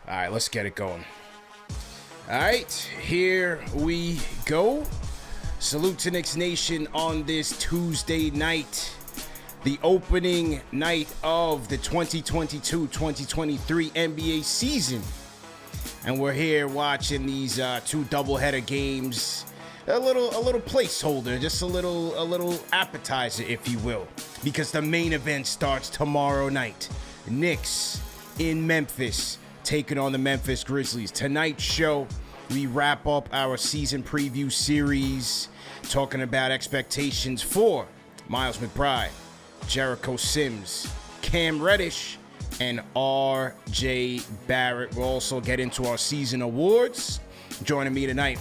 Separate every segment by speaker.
Speaker 1: All right, let's get it going. All right, here we go. Salute to Knicks Nation on this Tuesday night, the opening night of the 2022-2023 NBA season. And we're here watching these two doubleheader games. A little placeholder, just a little appetizer, if you will, because the main event starts tomorrow night. Knicks in Memphis taking on the Memphis Grizzlies. Tonight's show, we wrap up our season preview series, talking about expectations for Miles McBride, Jericho Sims, Cam Reddish, and R.J. Barrett. We'll also get into our season awards. Joining me tonight,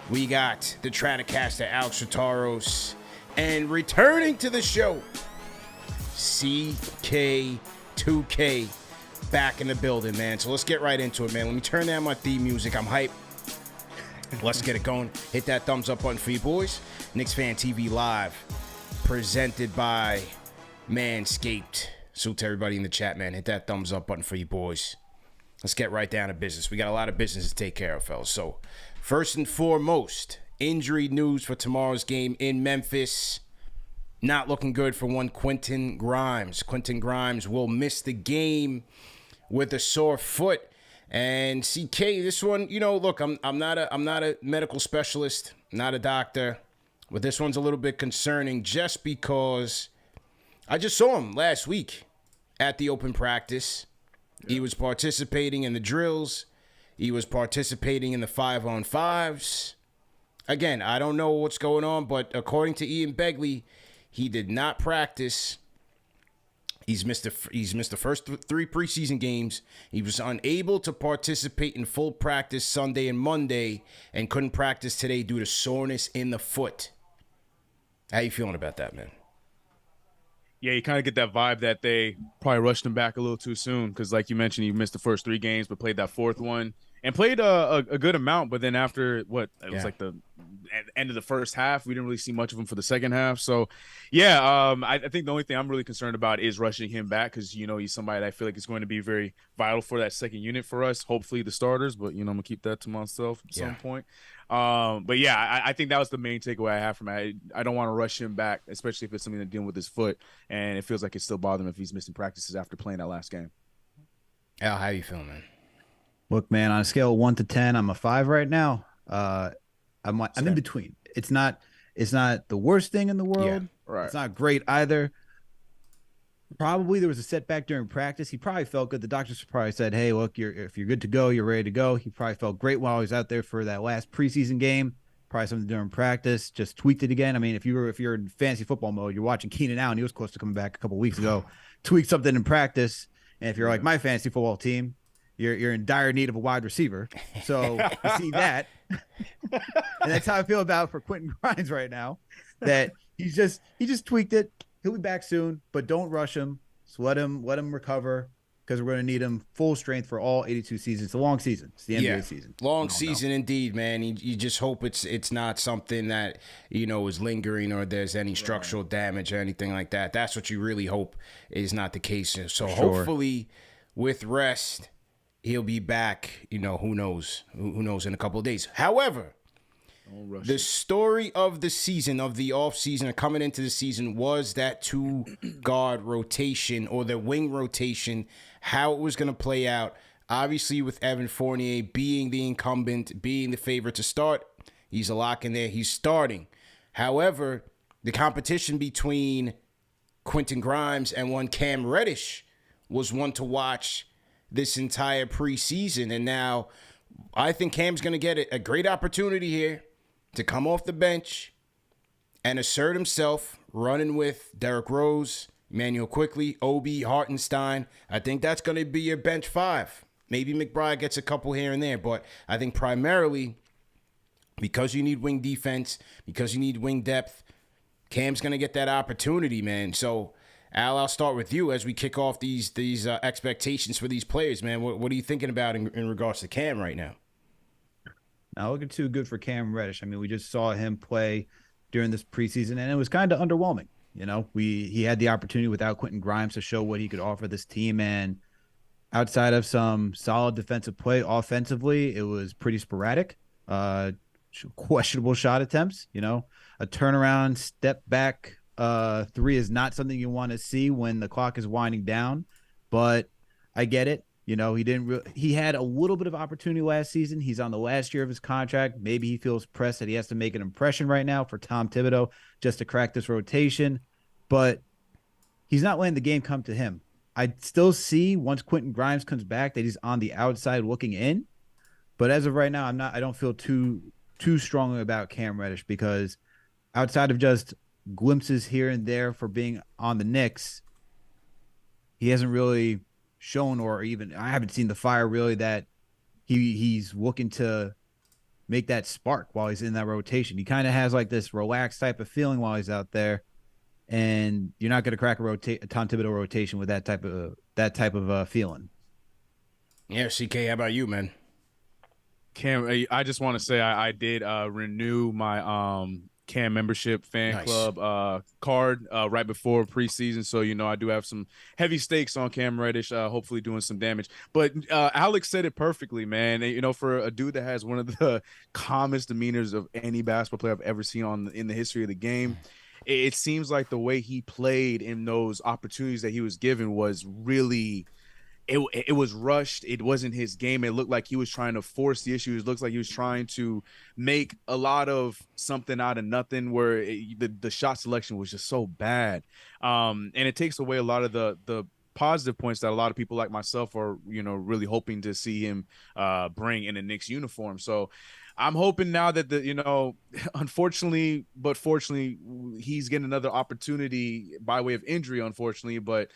Speaker 1: we got the Stratocaster Alex Rotaros, and returning to the show, CK2K, back in the building, man. So let's get right into it, man. Let me turn down my theme music. I'm hyped. Let's get it going. Hit that thumbs up button for you boys. KnicksFanTV Live, presented by Manscaped. Salute to everybody in the chat, man. Hit that thumbs up button for you boys. Let's get right down to business. We got a lot of business to take care of, fellas. So first and foremost, injury news for tomorrow's game in Memphis. Not looking good for one Quentin Grimes. Quentin Grimes will miss the game with a sore foot. And CK, this one, you know, look, I'm not a medical specialist, not a doctor, but this one's a little bit concerning just because I just saw him last week at the open practice. He was participating in the drills. He was participating in the 5-on-5s. Again, I don't know what's going on, but according to Ian Begley, he did not practice. He's missed the first three preseason games. He was unable to participate in full practice Sunday and Monday and couldn't practice today due to soreness in the foot. How you feeling about that, man?
Speaker 2: Yeah, you kind of get that vibe that they probably rushed him back a little too soon because, like you mentioned, he missed the first three games but played that fourth one and played a good amount. But then after was like the end of the first half, we didn't really see much of him for the second half. So, yeah, I think the only thing I'm really concerned about is rushing him back because, you know, he's somebody that I feel like is going to be very vital for that second unit for us, hopefully the starters. But, you know, I'm going to keep that to myself at some point. But, yeah, I think that was the main takeaway I have from it. I don't want to rush him back, especially if it's something to deal with his foot. And it feels like it's still bothering him if he's missing practices after playing that last game.
Speaker 1: Al, how you feeling, man?
Speaker 3: Look, man, on a scale of 1 to 10, I'm a 5 right now. I'm in between. It's not the worst thing in the world.
Speaker 1: Yeah,
Speaker 2: right.
Speaker 3: It's not great either. Probably there was a setback during practice. He probably felt good. The doctors probably said, "Hey, look, if you're good to go, you're ready to go." He probably felt great while he was out there for that last preseason game. Probably something during practice. Just tweaked it again. I mean, if you're in fantasy football mode, you're watching Keenan Allen. He was close to coming back a couple weeks ago. Tweaked something in practice. And if you're like my fantasy football team, you're in dire need of a wide receiver. So you see that. And that's how I feel about for Quentin Grimes right now. That he just tweaked it. He'll be back soon, but don't rush him. So let him recover because we're going to need him full strength for all 82 seasons. It's a long season. It's the NBA season.
Speaker 1: Long season indeed, man. You just hope it's not something that, you know, is lingering or there's any structural damage or anything like that. That's what you really hope is not the case. So hopefully with rest, he'll be back, you know, who knows in a couple of days. However, the story of the season, of the offseason, coming into the season, was that two-guard rotation or the wing rotation, how it was going to play out. Obviously, with Evan Fournier being the incumbent, being the favorite to start, he's a lock in there. He's starting. However, the competition between Quentin Grimes and one Cam Reddish was one to watch this entire preseason. And now I think Cam's going to get a great opportunity here to come off the bench and assert himself, running with Derrick Rose, Emmanuel Quickley, Obi, Hartenstein. I think that's going to be your bench five. Maybe McBride gets a couple here and there, but I think primarily because you need wing defense, because you need wing depth, Cam's going to get that opportunity, man. So, Al, I'll start with you as we kick off these expectations for these players, man. What are you thinking about in regards to Cam right now?
Speaker 3: Not looking too good for Cam Reddish. I mean, we just saw him play during this preseason, and it was kind of underwhelming. You know, he had the opportunity without Quentin Grimes to show what he could offer this team, and outside of some solid defensive play offensively, it was pretty sporadic. Questionable shot attempts, a turnaround step back three is not something you want to see when the clock is winding down, but I get it. He had a little bit of opportunity last season. He's on the last year of his contract. Maybe he feels pressed that he has to make an impression right now for Tom Thibodeau just to crack this rotation, but he's not letting the game come to him. I still see once Quentin Grimes comes back that he's on the outside looking in, but as of right now, I don't feel too strongly about Cam Reddish, because outside of just glimpses here and there for being on the Knicks, he hasn't really shown, or even I haven't seen the fire really that he's looking to make that spark while he's in that rotation. He kind of has like this relaxed type of feeling while he's out there, and you're not going to crack a Tom Thibodeau rotation with that type of feeling.
Speaker 1: Yeah, CK, how about you, man?
Speaker 2: Cam, I just want to say I did renew my Cam membership fan club card right before preseason, so I do have some heavy stakes on Cam Reddish, hopefully doing some damage. But Alex said it perfectly, man. For a dude that has one of the calmest demeanors of any basketball player I've ever seen in the history of the game, it seems like the way he played in those opportunities that he was given was really. It was rushed. It wasn't his game. It looked like he was trying to force the issues. It looks like he was trying to make a lot of something out of nothing, where the shot selection was just so bad. And it takes away a lot of the positive points that a lot of people like myself are, really hoping to see him bring in a Knicks uniform. So I'm hoping now that unfortunately, but fortunately, he's getting another opportunity by way of injury, unfortunately, but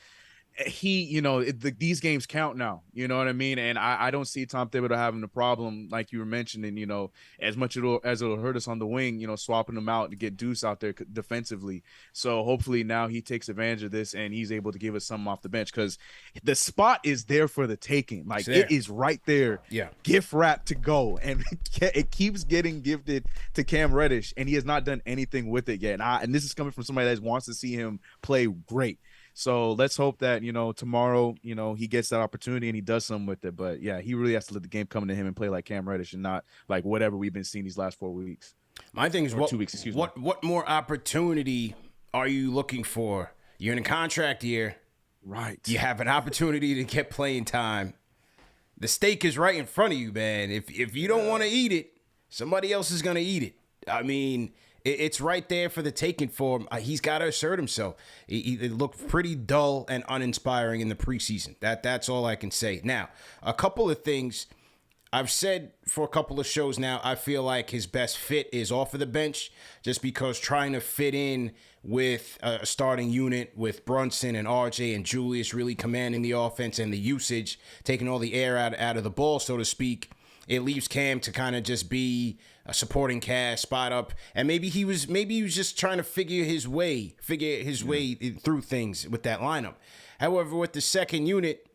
Speaker 2: these games count now, you know what I mean? And I don't see Tom Thibodeau having a problem, like you were mentioning, as much as it'll hurt us on the wing, swapping them out to get Deuce out there defensively. So hopefully now he takes advantage of this and he's able to give us something off the bench, because the spot is there for the taking. Like, it is right there.
Speaker 1: Yeah.
Speaker 2: Gift wrap to go. And it keeps getting gifted to Cam Reddish, and he has not done anything with it yet. And this is coming from somebody that wants to see him play great. So let's hope that, tomorrow, he gets that opportunity and he does something with it. But yeah, he really has to let the game come to him and play like Cam Reddish and not like whatever we've been seeing these last 4 weeks.
Speaker 1: My thing is,
Speaker 2: 2 weeks, excuse me.
Speaker 1: What more opportunity are you looking for? You're in a contract year.
Speaker 2: Right.
Speaker 1: You have an opportunity to get playing time. The steak is right in front of you, man. If you don't want to eat it, somebody else is going to eat it. I mean, it's right there for the taking for him. He's got to assert himself. It looked pretty dull and uninspiring in the preseason. That's all I can say. Now, a couple of things I've said for a couple of shows now. I feel like his best fit is off of the bench, just because trying to fit in with a starting unit with Brunson and RJ and Julius really commanding the offense and the usage, taking all the air out of the ball, so to speak. It leaves Cam to kind of just be a supporting cast, spot up, and maybe he was just trying to figure his way through things with that lineup. However, with the second unit,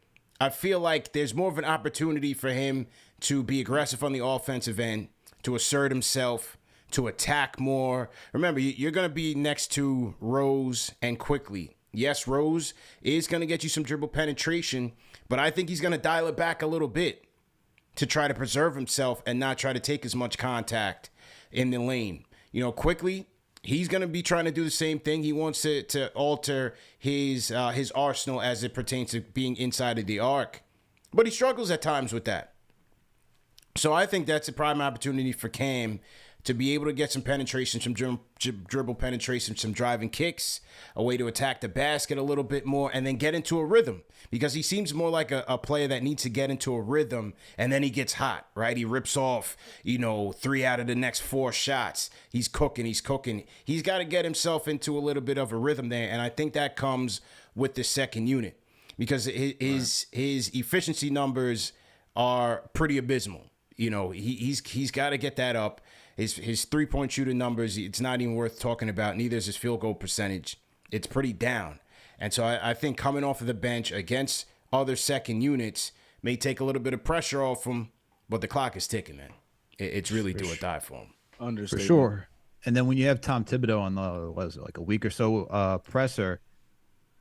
Speaker 1: I feel like there's more of an opportunity for him to be aggressive on the offensive end, to assert himself, to attack more. Remember, you're going to be next to Rose and Quickly. Yes, Rose is going to get you some dribble penetration, but I think he's going to dial it back a little bit to try to preserve himself and not try to take as much contact in the lane. Quickly, he's going to be trying to do the same thing. He wants to alter his arsenal as it pertains to being inside of the arc, but he struggles at times with that. So I think that's a prime opportunity for Cam to be able to get some penetration, some dribble penetration, some driving kicks, a way to attack the basket a little bit more, and then get into a rhythm, because he seems more like a player that needs to get into a rhythm, and then he gets hot, right? He rips off, 3 out of the next 4 shots. He's cooking. He's got to get himself into a little bit of a rhythm there, and I think that comes with the second unit, because his efficiency numbers are pretty abysmal. He's got to get that up. His 3-point shooting numbers, it's not even worth talking about. Neither is his field goal percentage. It's pretty down. And so I think coming off of the bench against other second units may take a little bit of pressure off him, but the clock is ticking, man. It's really do or die for him.
Speaker 3: For sure. And then when you have Tom Thibodeau on like a week or so presser,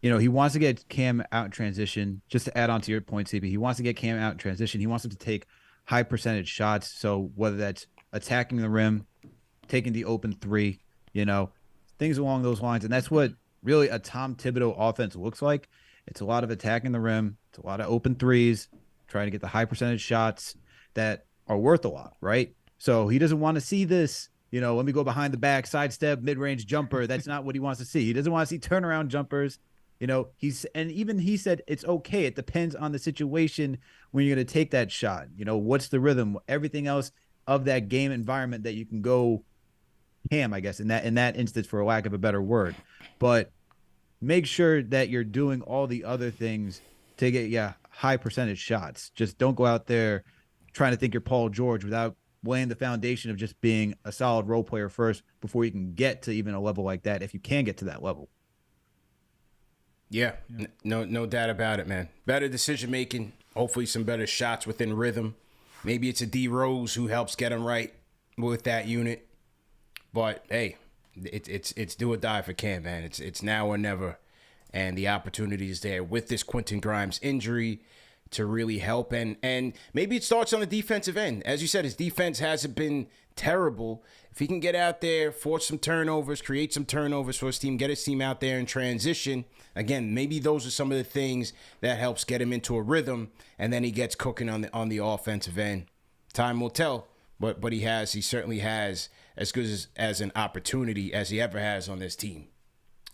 Speaker 3: he wants to get Cam out in transition. Just to add on to your point, CB, he wants to get Cam out in transition. He wants him to take high percentage shots. So whether that's attacking the rim, taking the open three, things along those lines. And that's what really a Tom Thibodeau offense looks like. It's a lot of attacking the rim. It's a lot of open threes, trying to get the high percentage shots that are worth a lot, right? So he doesn't want to see this, let me go behind the back, sidestep, mid-range jumper. That's not what he wants to see. He doesn't want to see turnaround jumpers. Even he said it's okay. It depends on the situation when you're going to take that shot. What's the rhythm, everything else of that game environment that you can go ham, I guess, in that instance, for a lack of a better word. But make sure that you're doing all the other things to get high percentage shots. Just don't go out there trying to think you're Paul George without laying the foundation of just being a solid role player first before you can get to even a level like that, if you can get to that level.
Speaker 1: Yeah, no doubt about it, man. Better decision making, hopefully some better shots within rhythm. Maybe it's a D Rose who helps get him right with that unit. But hey, it's do or die for Cam, man. It's now or never, and the opportunity is there with this Quentin Grimes injury to really help, and maybe it starts on the defensive end. As you said, his defense hasn't been terrible. If he can get out there, force some turnovers, create some turnovers for his team, get his team out there in transition. Again, maybe those are some of the things that helps get him into a rhythm, and then he gets cooking on the offensive end. Time will tell, but he certainly has as good as an opportunity as he ever has on this team.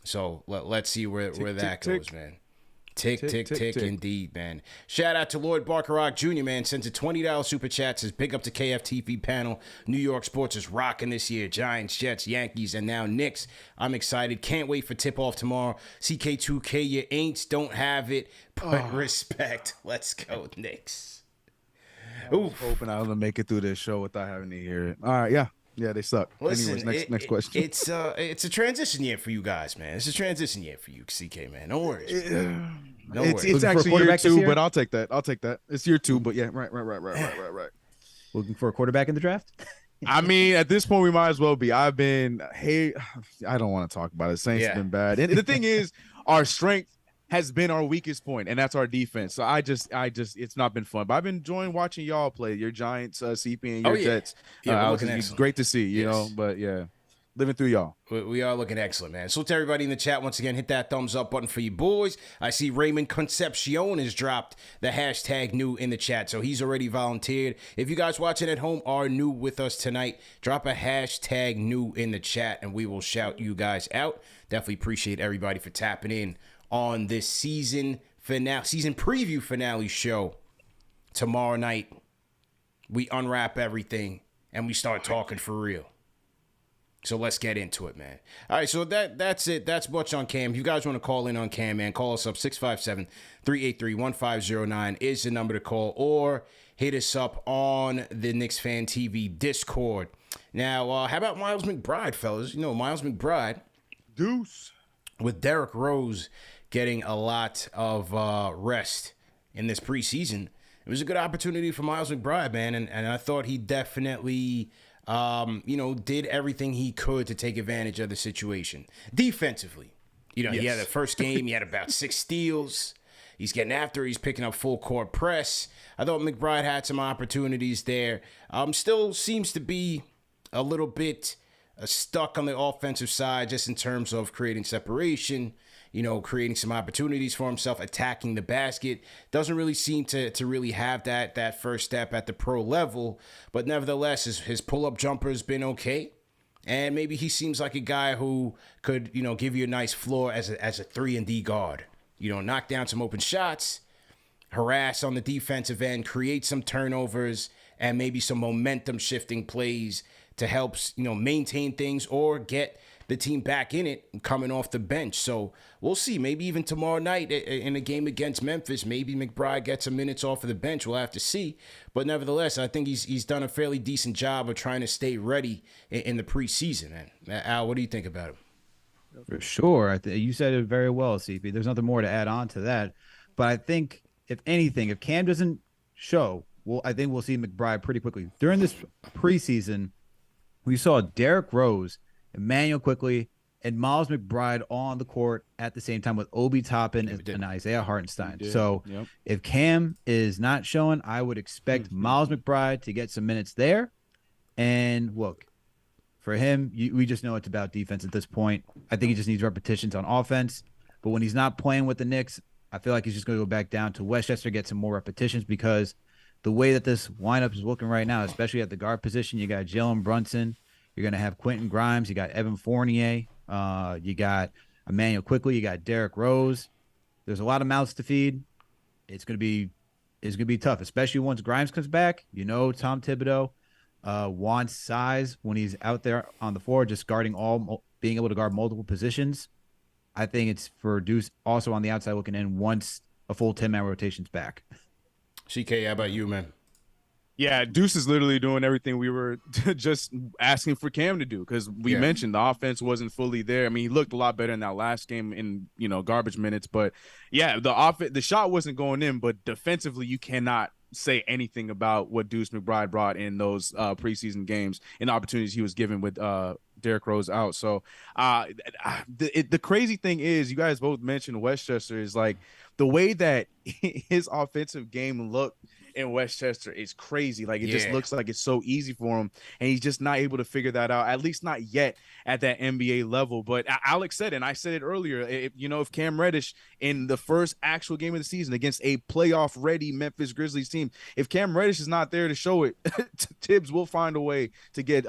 Speaker 1: So let's see where that goes, man. Tick, indeed, man. Shout out to Lloyd Barker Jr., man. Sends a $20 super chat. Says, big up to KFTV panel. New York sports is rocking this year. Giants, Jets, Yankees, and now Knicks. I'm excited. Can't wait for tip-off tomorrow. CK2K, you ain'ts don't have it, but respect. Let's go, Knicks.
Speaker 2: I was hoping I was going to make it through this show without having to hear it. All right, yeah. Yeah, they suck.
Speaker 1: Listen,
Speaker 2: anyways, next question.
Speaker 1: It's a transition year for you guys, man. It's a transition year for you, CK, man. Don't worry.
Speaker 2: It's actually year 2, but I'll take that. It's year 2, but yeah, right.
Speaker 3: Looking for a quarterback in the draft?
Speaker 2: I mean, at this point, we might as well be. I don't want to talk about it. Saints have been bad. And the thing is, our strength has been our weakest point, and that's our defense. So I just, it's not been fun. But I've been enjoying watching y'all play, your Giants, CP, and your Jets. It's great to see, you know. But yeah, living through y'all.
Speaker 1: We are looking excellent, man. So to everybody in the chat, once again, hit that thumbs up button for you boys. I see Raymond Concepcion has dropped the hashtag new in the chat, so he's already volunteered. If you guys watching at home are new with us tonight, drop a hashtag new in the chat, and we will shout you guys out. Definitely appreciate everybody for tapping in on this season preview finale show. Tomorrow night, we unwrap everything and we start talking for real. So let's get into it, man. All right, so that's it. That's much on Cam. If you guys want to call in on Cam, man, call us up. 657-383-1509 is the number to call, or hit us up on the KnicksFanTV Discord. Now, how about Miles McBride, fellas? You know, Miles McBride.
Speaker 2: Deuce.
Speaker 1: With Derrick Rose getting a lot of rest in this preseason, it was a good opportunity for Miles McBride, man. And I thought he definitely, did everything he could to take advantage of the situation. Defensively, he had the first game, he had about 6 steals. He's getting after it. He's picking up full court press. I thought McBride had some opportunities there. Still seems to be a little bit stuck on the offensive side just in terms of creating separation, creating some opportunities for himself, attacking the basket. Doesn't really seem to really have that first step at the pro level, but nevertheless, his pull-up jumper has been okay. And maybe he seems like a guy who could, give you a nice floor as a 3-and-D guard. Knock down some open shots, harass on the defensive end, create some turnovers, and maybe some momentum-shifting plays to help, maintain things or get the team back in it coming off the bench. So we'll see. Maybe even tomorrow night in a game against Memphis, maybe McBride gets some minutes off of the bench. We'll have to see. But nevertheless, I think he's done a fairly decent job of trying to stay ready in the preseason. Man, Al, what do you think about him?
Speaker 3: For sure. You said it very well, CP. There's nothing more to add on to that. But I think, if anything, if Cam doesn't show, I think we'll see McBride pretty quickly. During this preseason, we saw Derrick Rose, Emmanuel Quickly, and Miles McBride on the court at the same time with Obi Toppin and Isaiah Hartenstein. So if Cam is not showing, I would expect Miles McBride to get some minutes there. And look, for him, we just know it's about defense at this point. I think he just needs repetitions on offense. But when he's not playing with the Knicks, I feel like he's just going to go back down to Westchester, get some more repetitions, because the way that this lineup is looking right now, especially at the guard position, you got Jalen Brunson, you're going to have Quentin Grimes, you got Evan Fournier, you got Emmanuel Quickley, you got Derrick Rose. There's a lot of mouths to feed. It's going to be tough, especially once Grimes comes back. You know, Tom Thibodeau wants size when he's out there on the floor, just being able to guard multiple positions. I think it's for Deuce also on the outside looking in once a full 10-man rotation's back.
Speaker 1: CK, how about you, man?
Speaker 2: Yeah, Deuce is literally doing everything we were just asking for Cam to do, because we mentioned the offense wasn't fully there. I mean, he looked a lot better in that last game in, garbage minutes. But, yeah, the shot wasn't going in, but defensively you cannot say anything about what Deuce McBride brought in those preseason games and the opportunities he was given with Derrick Rose out. So the crazy thing is, you guys both mentioned Westchester, is like the way that his offensive game looked in Westchester is crazy. Like it just looks like it's so easy for him, and he's just not able to figure that out, at least not yet at that NBA level. But Alex said, and I said it earlier, if Cam Reddish in the first actual game of the season against a playoff ready Memphis Grizzlies team, if Cam Reddish is not there to show it, Tibbs will find a way to get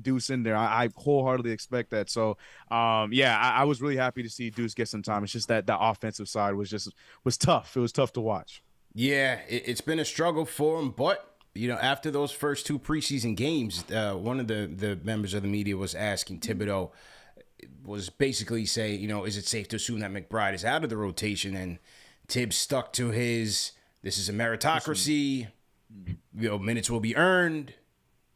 Speaker 2: Deuce in there. I wholeheartedly expect that. So I was really happy to see Deuce get some time. It's just that the offensive side was tough. It was tough to watch.
Speaker 1: Yeah, it's been a struggle for him, but after those first two preseason games, one of the members of the media was asking Thibodeau, was basically saying, is it safe to assume that McBride is out of the rotation? And Tibbs stuck to this is a meritocracy, minutes will be earned.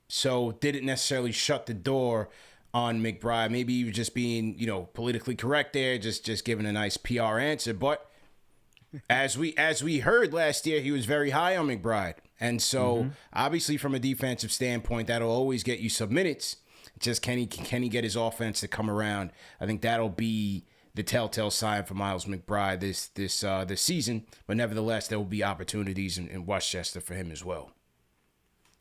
Speaker 1: So didn't necessarily shut the door on McBride. Maybe he was just being, politically correct there, just giving a nice PR answer, but as we heard last year, he was very high on McBride. And so, obviously, from a defensive standpoint, that'll always get you some minutes. Just can he get his offense to come around? I think that'll be the telltale sign for Miles McBride this season. But nevertheless, there will be opportunities in Westchester for him as well.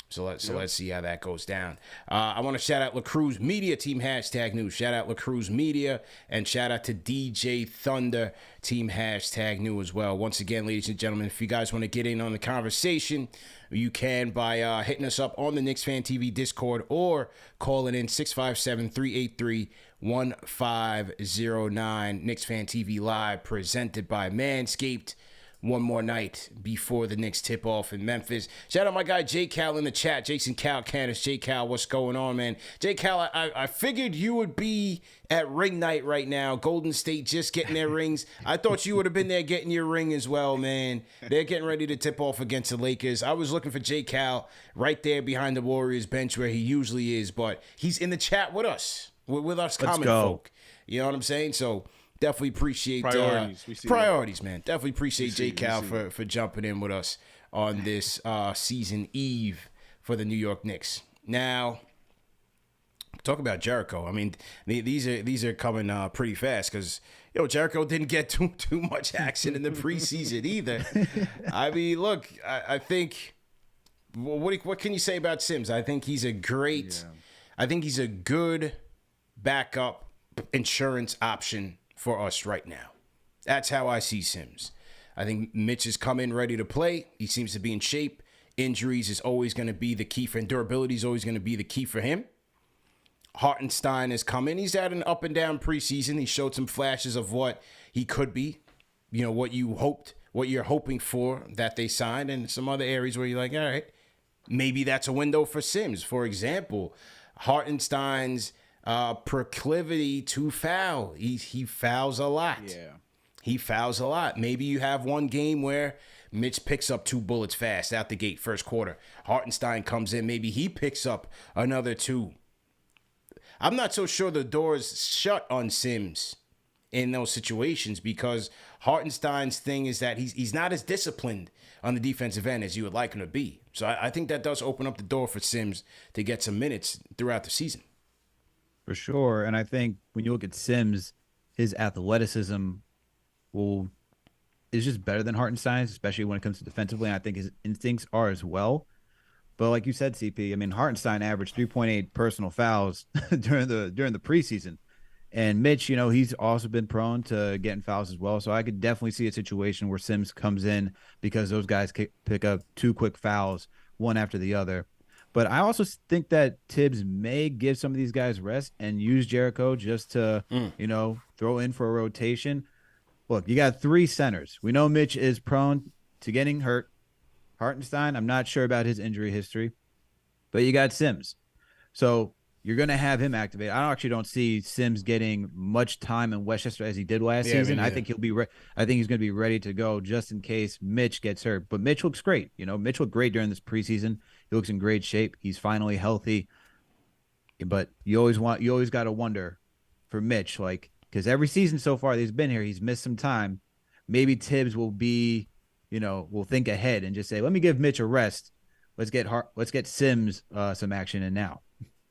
Speaker 1: So let's see how that goes down. I want to shout out LaCruz Media, Team #News. Shout out LaCruz Media, and shout out to DJ Thunder, Team #New as well. Once again, ladies and gentlemen, if you guys want to get in on the conversation, you can by hitting us up on the Knicks Fan TV Discord or calling in 657-383-1509. Knicks Fan TV Live, presented by Manscaped. One more night before the Knicks tip-off in Memphis. Shout out my guy J. Cal in the chat. Jason Cal Canis. J. Cal, what's going on, man? J. Cal, I figured you would be at ring night right now. Golden State just getting their rings. I thought you would have been there getting your ring as well, man. They're getting ready to tip off against the Lakers. I was looking for J. Cal right there behind the Warriors bench where he usually is, but he's in the chat with us, with us common folk. You know what I'm saying? So definitely appreciate priorities, man. Definitely appreciate J. Cal for jumping in with us on this season eve for the New York Knicks. Now, talk about Jericho. I mean, these are coming pretty fast because Jericho didn't get too much action in the preseason either. I mean, look, I think what can you say about Sims? I think he's a good backup insurance option for us right now. That's how I see Sims. I think Mitch has come in ready to play. He seems to be in shape. Injuries is always going to be the key for him. Durability is always going to be the key for him. Hartenstein has come in. He's had an up and down preseason. He showed some flashes of what he could be. What you're hoping for that they signed, and some other areas where you're like, all right, maybe that's a window for Sims. For example, Hartenstein's proclivity to foul. He fouls a lot. Yeah. He fouls a lot. Maybe you have one game where Mitch picks up 2 bullets fast out the gate, first quarter. Hartenstein comes in. Maybe he picks up another 2. I'm not so sure the door is shut on Sims in those situations because Hartenstein's thing is that he's not as disciplined on the defensive end as you would like him to be. So I think that does open up the door for Sims to get some minutes throughout the season.
Speaker 3: For sure. And I think when you look at Sims, his athleticism is just better than Hartenstein's, especially when it comes to defensively. And I think his instincts are as well. But like you said, CP, I mean, Hartenstein averaged 3.8 personal fouls during the preseason. And Mitch, he's also been prone to getting fouls as well. So I could definitely see a situation where Sims comes in because those guys pick up 2 quick fouls, one after the other. But I also think that Tibbs may give some of these guys rest and use Jericho just to, throw in for a rotation. Look, you got 3 centers. We know Mitch is prone to getting hurt. Hartenstein, I'm not sure about his injury history. But you got Sims. So you're going to have him activate. I actually don't see Sims getting much time in Westchester as he did last season. I think I think he's going to be ready to go just in case Mitch gets hurt. But Mitch looks great. Mitch looked great during this preseason. He looks in great shape. He's finally healthy. But you always got to wonder for Mitch, because every season so far that he's been here, he's missed some time. Maybe Tibbs will be, will think ahead and just say, let me give Mitch a rest. Let's get Sims some action in now.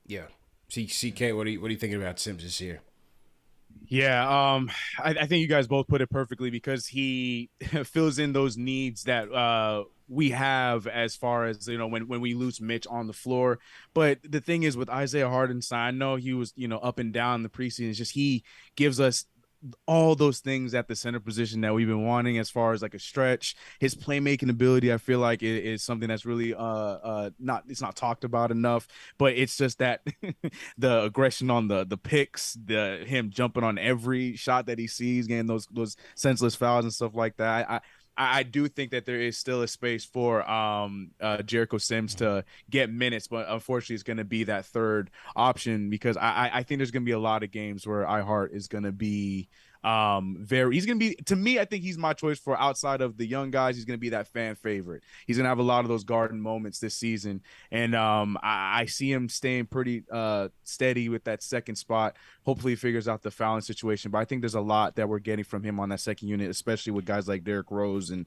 Speaker 1: Yeah. CK, what are you thinking about Sims this year?
Speaker 2: Yeah, I think you guys both put it perfectly because he fills in those needs that we have as far as, when we lose Mitch on the floor. But the thing is with Isaiah Hartenstein, I know he was, up and down in the preseason. It's just he gives us all those things at the center position that we've been wanting as far as like a stretch. His playmaking ability, I feel like it is something that's really it's not talked about enough, but it's just that the aggression on the picks, him jumping on every shot that he sees, getting those senseless fouls and stuff like that. I do think that there is still a space for Jericho Sims to get minutes, but unfortunately it's going to be that third option because I think there's going to be a lot of games where iHeart is going to be he's going to be, to me, I think he's my choice for outside of the young guys. He's going to be that fan favorite. He's going to have a lot of those garden moments this season. And I see him staying pretty steady with that second spot. Hopefully he figures out the fouling situation, but I think there's a lot that we're getting from him on that second unit, especially with guys like Derrick Rose and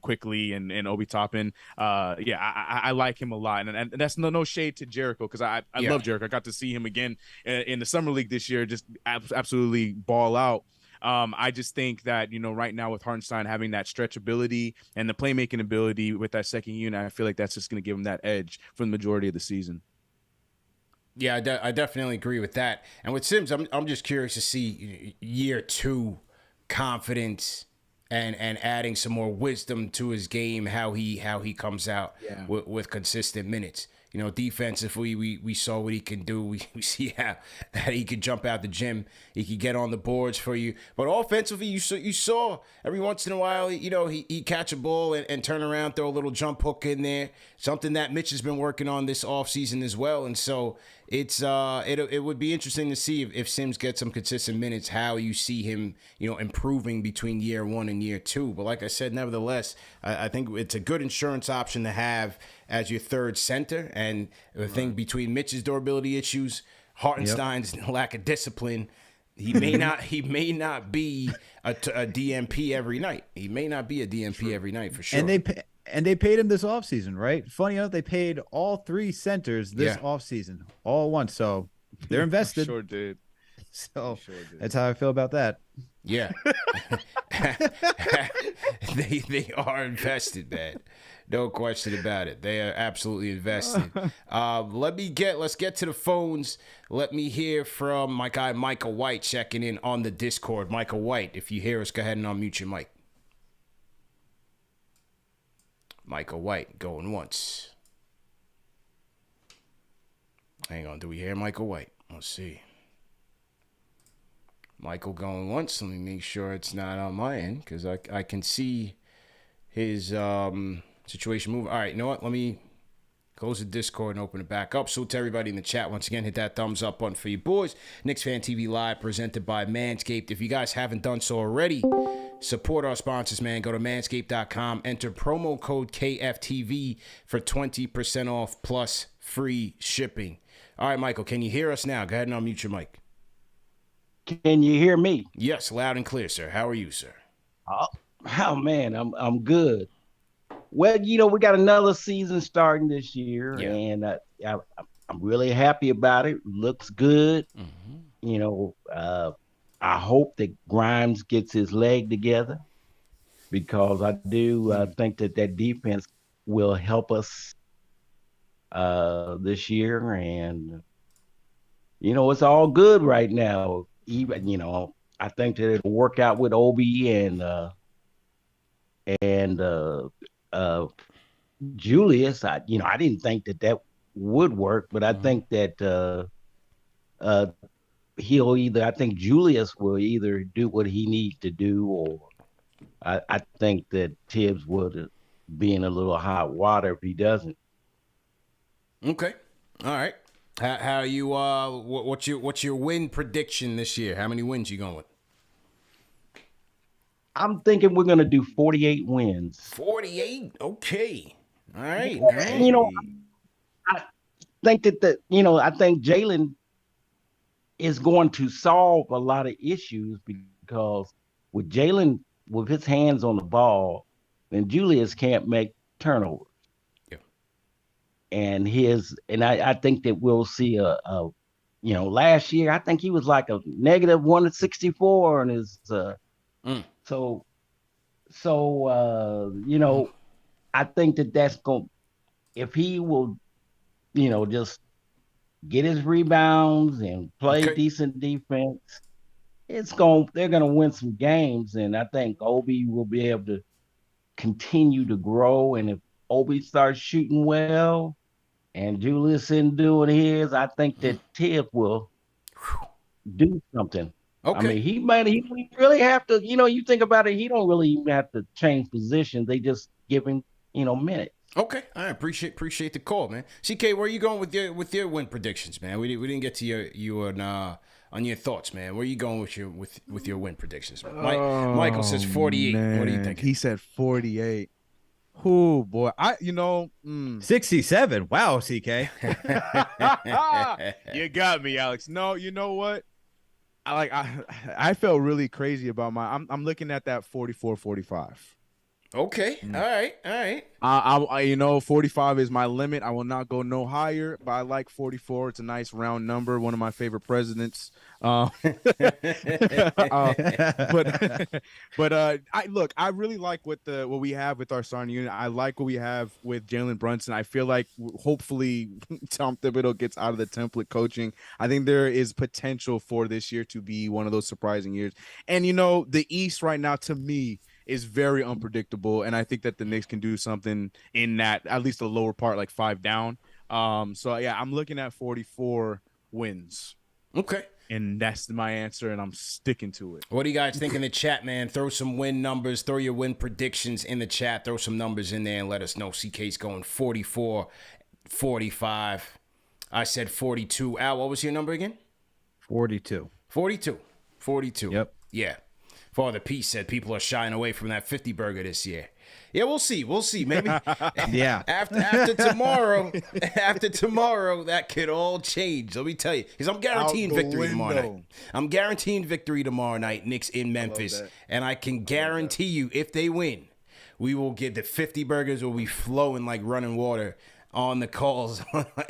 Speaker 2: Quickly and Obi Toppin. I like him a lot. And that's no shade to Jericho because I love Jericho. I got to see him again in the summer league this year, just absolutely ball out. I just think that, right now with Hartenstein having that stretch ability and the playmaking ability with that second unit, I feel like that's just going to give him that edge for the majority of the season.
Speaker 1: Yeah, I definitely agree with that. And with Sims, I'm just curious to see year 2 confidence and adding some more wisdom to his game, how he comes out with consistent minutes. Defensively, we saw what he can do. We see that he could jump out the gym. He could get on the boards for you. But offensively, you saw every once in a while, he catch a ball and turn around, throw a little jump hook in there. Something that Mitch has been working on this offseason as well. And so it's it would be interesting to see if Sims gets some consistent minutes, how you see him, improving between year 1 and year 2. But like I said, nevertheless, I think it's a good insurance option to have as your third center. And the thing between Mitch's durability issues, Hartenstein's lack of discipline, he may not be a DMP every night. He may not be a DMP every night for sure.
Speaker 3: And they paid him this offseason, right? Funny enough, they paid all 3 centers this offseason, all at once. So they're invested.
Speaker 2: Sure did.
Speaker 3: So that's how I feel about that.
Speaker 1: Yeah. they are invested, man. No question about it. They are absolutely invested. Let's get to the phones. Let me hear from my guy Michael White checking in on the Discord. Michael White, if you hear us, go ahead and unmute your mic. Michael White going once. Hang on, do we hear Michael White? Let's see. Michael going once. Let me make sure it's not on my end because I can see his situation moving. All right, you know what? Let me close the Discord and open it back up. So to everybody in the chat, once again, hit that thumbs up button for you boys. KnicksFanTV Live presented by Manscaped. If you guys haven't done so already, support our sponsors, man. Go to manscaped.com. Enter promo code KFTV for 20% off plus free shipping. All right, Michael, can you hear us now? Go ahead and unmute your mic.
Speaker 4: Can you hear me?
Speaker 1: Yes, loud and clear, sir. How are you, sir?
Speaker 4: Oh man, I'm good. Well, we got another season starting this year, and I'm really happy about it. Looks good. You know, I hope that Grimes gets his leg together because I do think that that defense will help us this year. And you know, it's all good right now. Even you know, I think that it'll work out with Obi and Julius. I didn't think that that would work, but I think that uh, I think Julius will either do what he needs to do, or I think that Tibbs would be in a little hot water if he doesn't.
Speaker 1: Okay. All right. How you what's your win prediction this year? How many wins you going with?
Speaker 4: I'm thinking we're gonna do 48 wins.
Speaker 1: 48. Okay. All right.
Speaker 4: You know, I think I think Jalen is going to solve a lot of issues because with Jalen with his hands on the ball, then Julius can't make turnovers.
Speaker 1: Yeah.
Speaker 4: And I think that we'll see last year I think he was like a negative 164 on his I think that that's going if he will just get his rebounds and play decent defense, they're gonna win some games, and I think Obi will be able to continue to grow. And if Obi starts shooting well and Julius isn't doing his, I think that Tibbs will do something.
Speaker 1: Okay.
Speaker 4: I mean, he really have to, you think about it, he don't really even have to change positions. They just give him, minutes.
Speaker 1: Okay, I appreciate the call, man. CK, where are you going with your win predictions, man? We didn't get to you on your thoughts, man. Where are you going with your win predictions? Michael says 48.
Speaker 2: Man.
Speaker 1: What do you think?
Speaker 2: He said 48. Oh boy,
Speaker 3: 67. Wow, CK.
Speaker 2: You got me, Alex. No, you know what? I felt really crazy about I'm looking at that 44-45.
Speaker 1: Okay. All right.
Speaker 2: I 45 is my limit. I will not go no higher, but I like 44. It's a nice round number. One of my favorite presidents. But I really like what we have with our starting unit. I like what we have with Jalen Brunson. I feel like hopefully Tom Thibodeau gets out of the template coaching. I think there is potential for this year to be one of those surprising years. And the East right now to me is very unpredictable, and I think that the Knicks can do something in that, at least the lower part, like 5 down. So yeah, I'm looking at 44 wins.
Speaker 1: Okay.
Speaker 2: And that's my answer, and I'm sticking to it.
Speaker 1: What do you guys think in the chat, man? Throw some win numbers. Throw your win predictions in the chat. Throw some numbers in there and let us know. CK's going 44, 45. I said 42. Al, what was your number again?
Speaker 3: 42.
Speaker 1: 42.
Speaker 3: Yep.
Speaker 1: Yeah. Father Peace said people are shying away from that 50 burger this year. Yeah, we'll see. Maybe
Speaker 3: yeah.
Speaker 1: After tomorrow, that could all change. Let me tell you. Because I'm guaranteeing victory tomorrow night. I'm guaranteeing victory tomorrow night, Knicks in Memphis. And I can guarantee you, if they win, we will get the 50 burgers will be flowing like running water on the calls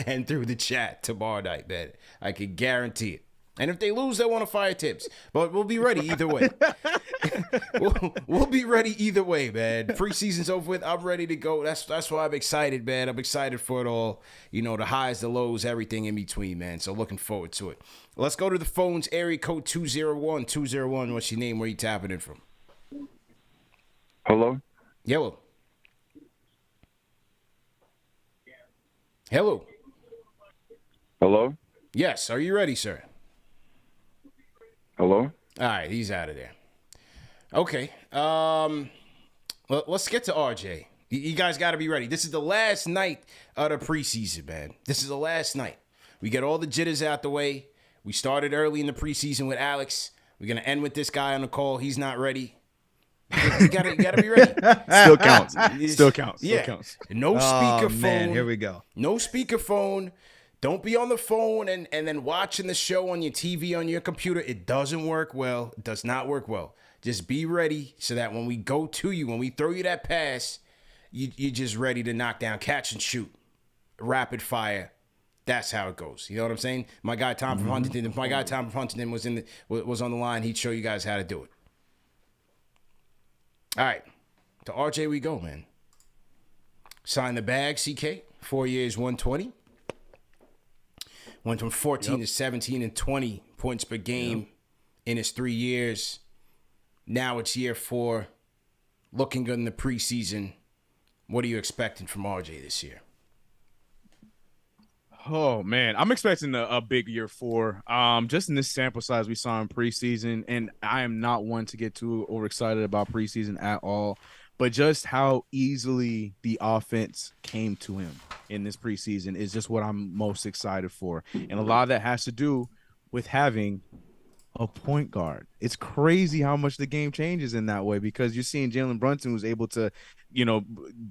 Speaker 1: and through the chat tomorrow night, man. I can guarantee it. And if they lose, they want to fire Tibbs. But we'll be ready either way. we'll be ready either way, man. Preseason's over with. I'm ready to go. That's why I'm excited, man. I'm excited for it all. The highs, the lows, everything in between, man. So looking forward to it. Let's go to the phones. Area code 201. 201, what's your name? Where you tapping in from?
Speaker 5: Hello?
Speaker 1: Hello. Hello.
Speaker 5: Hello?
Speaker 1: Yes. Are you ready, sir?
Speaker 5: Hello?
Speaker 1: All right, he's out of there. Okay. Let's get to RJ. You guys got to be ready. This is the last night of the preseason, man. This is the last night. We get all the jitters out the way. We started early in the preseason with Alex. We're going to end with this guy on the call. He's not ready. You gotta be ready.
Speaker 2: Still counts. Still counts.
Speaker 1: No speakerphone.
Speaker 3: Oh, man, here we go.
Speaker 1: No speakerphone. Don't be on the phone and then watching the show on your TV, on your computer. It doesn't work well. It does not work well. Just be ready so that when we go to you, when we throw you that pass, you're just ready to knock down, catch and shoot. Rapid fire. That's how it goes. You know what I'm saying? My guy Tom from Huntington. If my guy Tom from Huntington was on the line, he'd show you guys how to do it. All right, to RJ we go, man. Sign the bag, CK. 4 years, 120. Went from 14 to 17 and 20 points per game in his 3 years. Now it's year 4. Looking good in the preseason. What are you expecting from RJ this year?
Speaker 2: Oh man, I'm expecting a big year 4. Just in this sample size we saw in preseason, and I am not one to get too overexcited about preseason at all, but just how easily the offense came to him in this preseason is just what I'm most excited for, and a lot of that has to do with having a point guard. It's crazy how much the game changes in that way, because you're seeing Jalen Brunson, who's able to,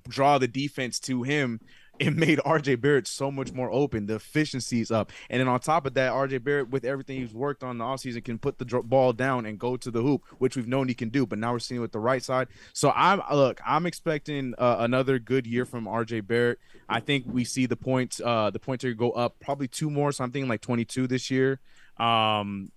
Speaker 2: draw the defense to him. It made RJ Barrett so much more open. The efficiency is up. And then on top of that, RJ Barrett, with everything he's worked on in the offseason, can put the ball down and go to the hoop, which we've known he can do. But now we're seeing it with the right side. So I'm expecting another good year from RJ Barrett. I think we see the points go up probably 2 more. So I'm thinking like 22 this year. I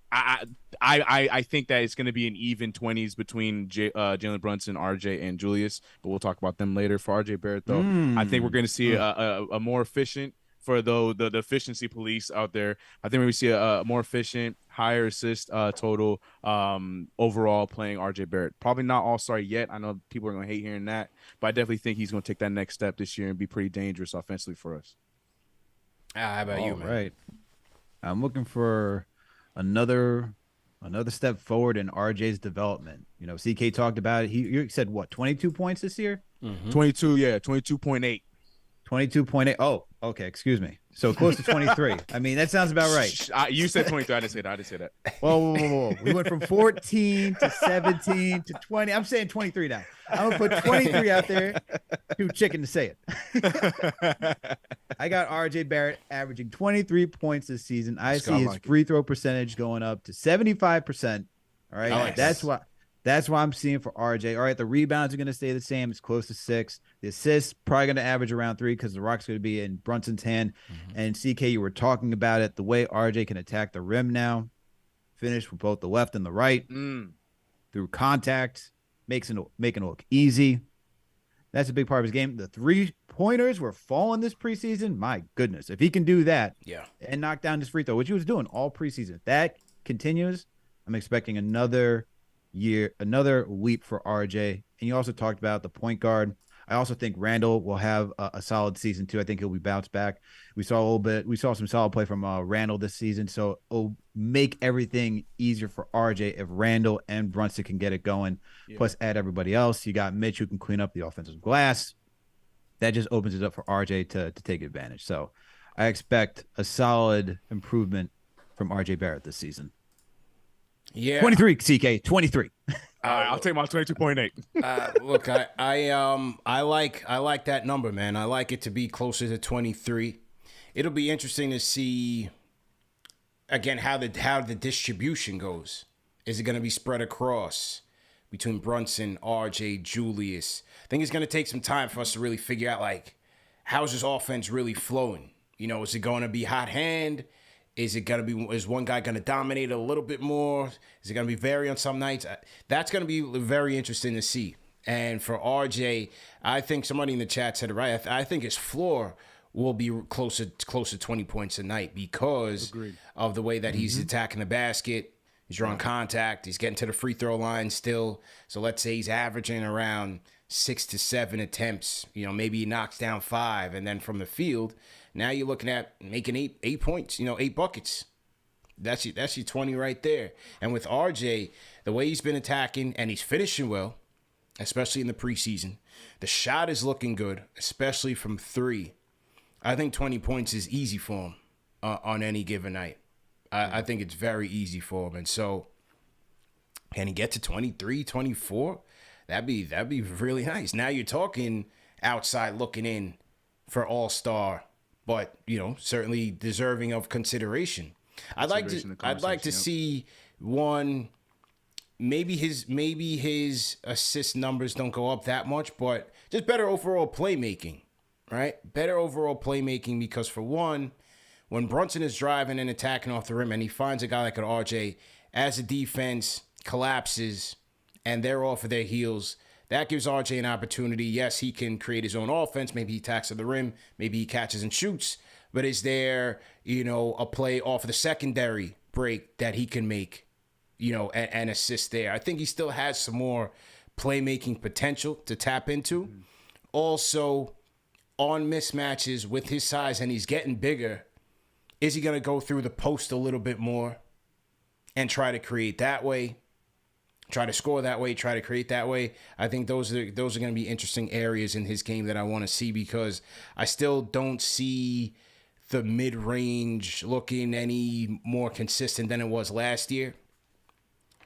Speaker 2: think that it's going to be an even 20s between Jalen Brunson, RJ, and Julius, but we'll talk about them later. For RJ Barrett, though, I think we're going to see a more efficient, for the efficiency police out there. I think we're going to see a more efficient, higher assist total overall playing RJ Barrett. Probably not all-star yet. I know people are going to hate hearing that, but I definitely think he's going to take that next step this year and be pretty dangerous offensively for us.
Speaker 1: How about you, man?
Speaker 3: Right. I'm looking for another step forward in RJ's development. CK talked about it. You said what, 22 points this year?
Speaker 2: 22, 22.8.
Speaker 3: 22.8. Oh, okay. Excuse me. So close to 23. I mean, that sounds about right.
Speaker 2: You said 23. I didn't say that.
Speaker 3: Whoa. We went from 14 to 17 to 20. I'm saying 23 now. I'm going to put 23 out there. Too chicken to say it. I got RJ Barrett averaging 23 points this season. I see his free throw percentage going up to 75%. All right. Nice. That's what I'm seeing for RJ. All right, the rebounds are going to stay the same. It's close to 6. The assists probably going to average around 3 because the rock's going to be in Brunson's hand. And CK, you were talking about it. The way RJ can attack the rim now, finish with both the left and the right through contact, making it look easy. That's a big part of his game. The 3-pointers were falling this preseason. My goodness, if he can do that, and knock down his free throw, which he was doing all preseason, if that continues, I'm expecting another leap for RJ. And you also talked about the point guard. I also think Randall will have a solid season too. I think he'll be bounced back. We saw some solid play from Randall this season. So it'll make everything easier for RJ if Randall and Brunson can get it going. Plus add everybody else. You got Mitch who can clean up the offensive glass. That just opens it up for RJ to take advantage. So I expect a solid improvement from RJ Barrett this season. 23, CK, 23.
Speaker 2: I'll take my 22.8.
Speaker 1: Look, I like that number, man. I like it to be closer to 23. It'll be interesting to see again how the distribution goes. Is it going to be spread across between Brunson, RJ, Julius? I think it's going to take some time for us to really figure out how's this offense really flowing. Is it going to be hot hand? Is one guy going to dominate a little bit more? Is it going to be vary on some nights? That's going to be very interesting to see. And for RJ, I think somebody in the chat said it right. I think his floor will be close to 20 points a night because of the way that he's attacking the basket. He's drawing contact. He's getting to the free throw line still. So let's say he's averaging around 6 to 7 attempts. Maybe he knocks down 5, and then from the field, now you're looking at making 8 points. 8 buckets. That's your 20 right there. And with RJ, the way he's been attacking and he's finishing well, especially in the preseason, the shot is looking good, especially from 3. I think 20 points is easy for him on any given night. I think it's very easy for him. And so can he get to 23, 24? That'd be really nice. Now you're talking outside looking in for all-star, but certainly deserving of consideration. I'd like to see one. Maybe his assist numbers don't go up that much, but just better overall playmaking, right? Better overall playmaking because for one, when Brunson is driving and attacking off the rim and he finds a guy like an RJ, as the defense collapses and they're off of their heels, that gives RJ an opportunity. Yes, he can create his own offense. Maybe he attacks at the rim. Maybe he catches and shoots. But is there, a play off of the secondary break that he can make, and assist there? I think he still has some more playmaking potential to tap into. Mm-hmm. Also, on mismatches with his size, and he's getting bigger, is he going to go through the post a little bit more and try to create that way? Try to score that way, try to create that way. I think those are going to be interesting areas in his game that I want to see, because I still don't see the mid-range looking any more consistent than it was last year.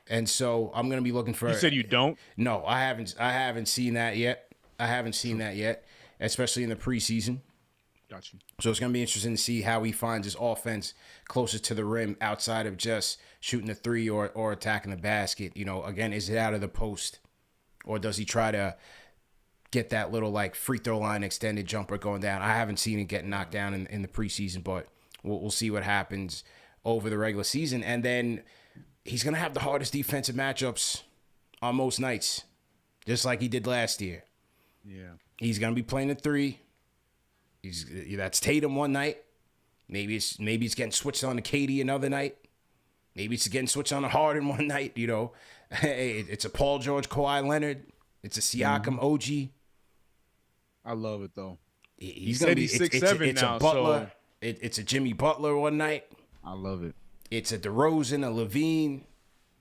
Speaker 1: And so I'm going to be looking for...
Speaker 2: You said you don't?
Speaker 1: No, I haven't seen that yet. Especially in the preseason.
Speaker 2: Gotcha.
Speaker 1: So it's going to be interesting to see how he finds his offense closer to the rim outside of just shooting the three or attacking the basket. Again, is it out of the post, or does he try to get that little like free throw line extended jumper going down? I haven't seen it get knocked down in the preseason, but we'll see what happens over the regular season. And then he's going to have the hardest defensive matchups on most nights, just like he did last year.
Speaker 2: Yeah.
Speaker 1: He's going to be playing the three. That's Tatum one night. Maybe it's getting switched on to KD another night. Maybe it's getting switched on to Harden one night. It's a Paul George, Kawhi Leonard. It's a Siakam, OG.
Speaker 2: I love it though.
Speaker 1: He's gonna be 6'7" now. A Butler. So it's a Jimmy Butler one night.
Speaker 2: I love it.
Speaker 1: It's a DeRozan, a Levine.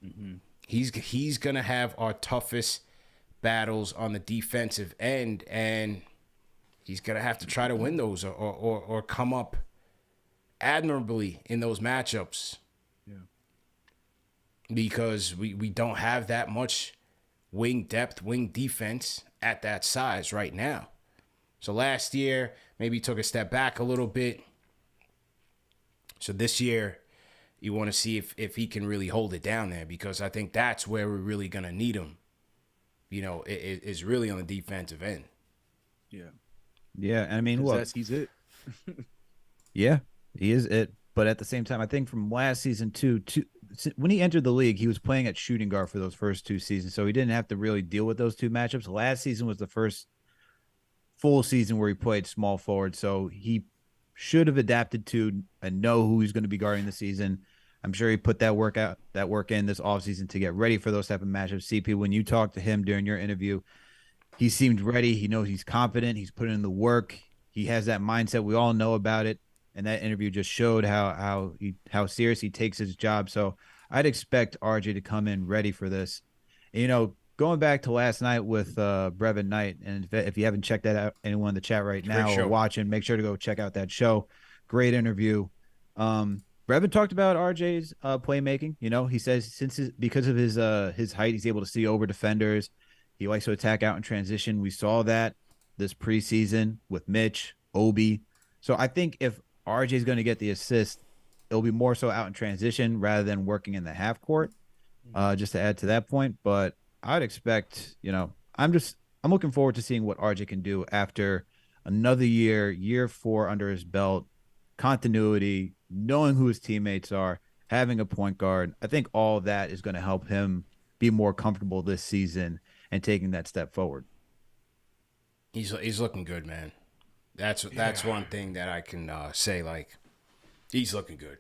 Speaker 2: Mm-hmm.
Speaker 1: He's gonna have our toughest battles on the defensive end, and he's going to have to try to win those or come up admirably in those matchups.
Speaker 2: Yeah.
Speaker 1: Because we don't have that much wing depth, wing defense at that size right now. So last year, maybe he took a step back a little bit. So this year, you want to see if he can really hold it down there, because I think that's where we're really going to need him. Is really on the defensive end.
Speaker 2: Yeah.
Speaker 3: Yeah, I mean, look,
Speaker 2: he's it.
Speaker 3: Yeah, he is it. But at the same time, I think from last season too, when he entered the league, he was playing at shooting guard for those first two seasons, so he didn't have to really deal with those two matchups. Last season was the first full season where he played small forward, so he should have adapted to and know who he's going to be guarding this season. I'm sure he put that work in this offseason to get ready for those type of matchups. CP, when you talked to him during your interview, he seemed ready. He knows he's confident. He's putting in the work. He has that mindset. We all know about it. And that interview just showed how serious he takes his job. So I'd expect RJ to come in ready for this. Going back to last night with Brevin Knight, and if you haven't checked that out, anyone in the chat right now or watching, make sure to go check out that show. Great interview. Brevin talked about RJ's playmaking. He says because of his height, he's able to see over defenders. He likes to attack out in transition. We saw that this preseason with Mitch, Obi. So I think if RJ is going to get the assist, it'll be more so out in transition rather than working in the half court. Just to add to that point, but I'd expect, I'm looking forward to seeing what RJ can do after another year 4 under his belt, continuity, knowing who his teammates are, having a point guard. I think all of that is going to help him be more comfortable this season and taking that step forward.
Speaker 1: He's looking good, man. That's one thing that I can say. Like, he's looking good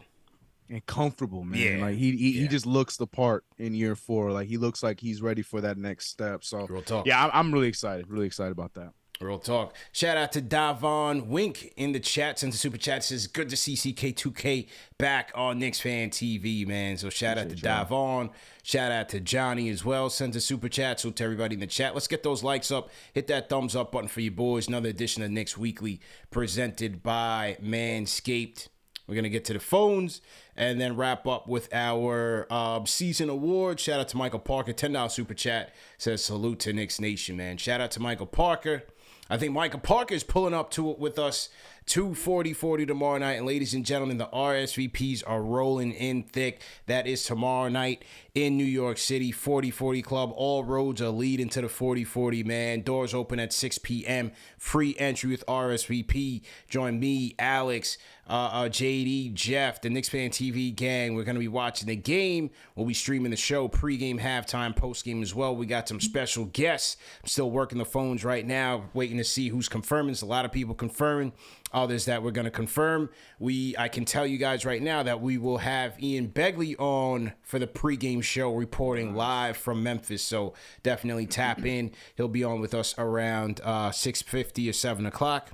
Speaker 2: and comfortable, man.
Speaker 1: Yeah.
Speaker 2: Like he just looks the part in year 4. Like he looks like he's ready for that next step. So
Speaker 1: real talk.
Speaker 2: Yeah, I'm really excited about that.
Speaker 1: Real talk. Shout out to Davon Wink in the chat. Sends a super chat. Says, good to see CK2K back on KnicksFanTV, man. So shout out to Davon. Shout out to Johnny as well. Sends a super chat. So to everybody in the chat, let's get those likes up. Hit that thumbs up button for you boys. Another edition of Knicks Weekly presented by Manscaped. We're going to get to the phones and then wrap up with our season award. Shout out to Michael Parker. $10 super chat. Says, salute to Knicks Nation, man. Shout out to Michael Parker. I think Michael Parker is pulling up to it with us 2:40 tomorrow night. And ladies and gentlemen, the RSVPs are rolling in thick. That is tomorrow night, in New York City, 4040 Club. All roads are leading to the 4040, man. Doors open at 6 p.m. Free entry with RSVP. Join me, Alex, JD, Jeff, the KnicksFanTV gang. We're going to be watching the game. We'll be streaming the show, pregame, halftime, postgame as well. We got some special guests. I'm still working the phones right now, waiting to see who's confirming. There's a lot of people confirming. Others that we're going to confirm. I can tell you guys right now that we will have Ian Begley on for the pregame show, reporting live from Memphis. So definitely tap in. He'll be on with us around 6:50 or 7 o'clock.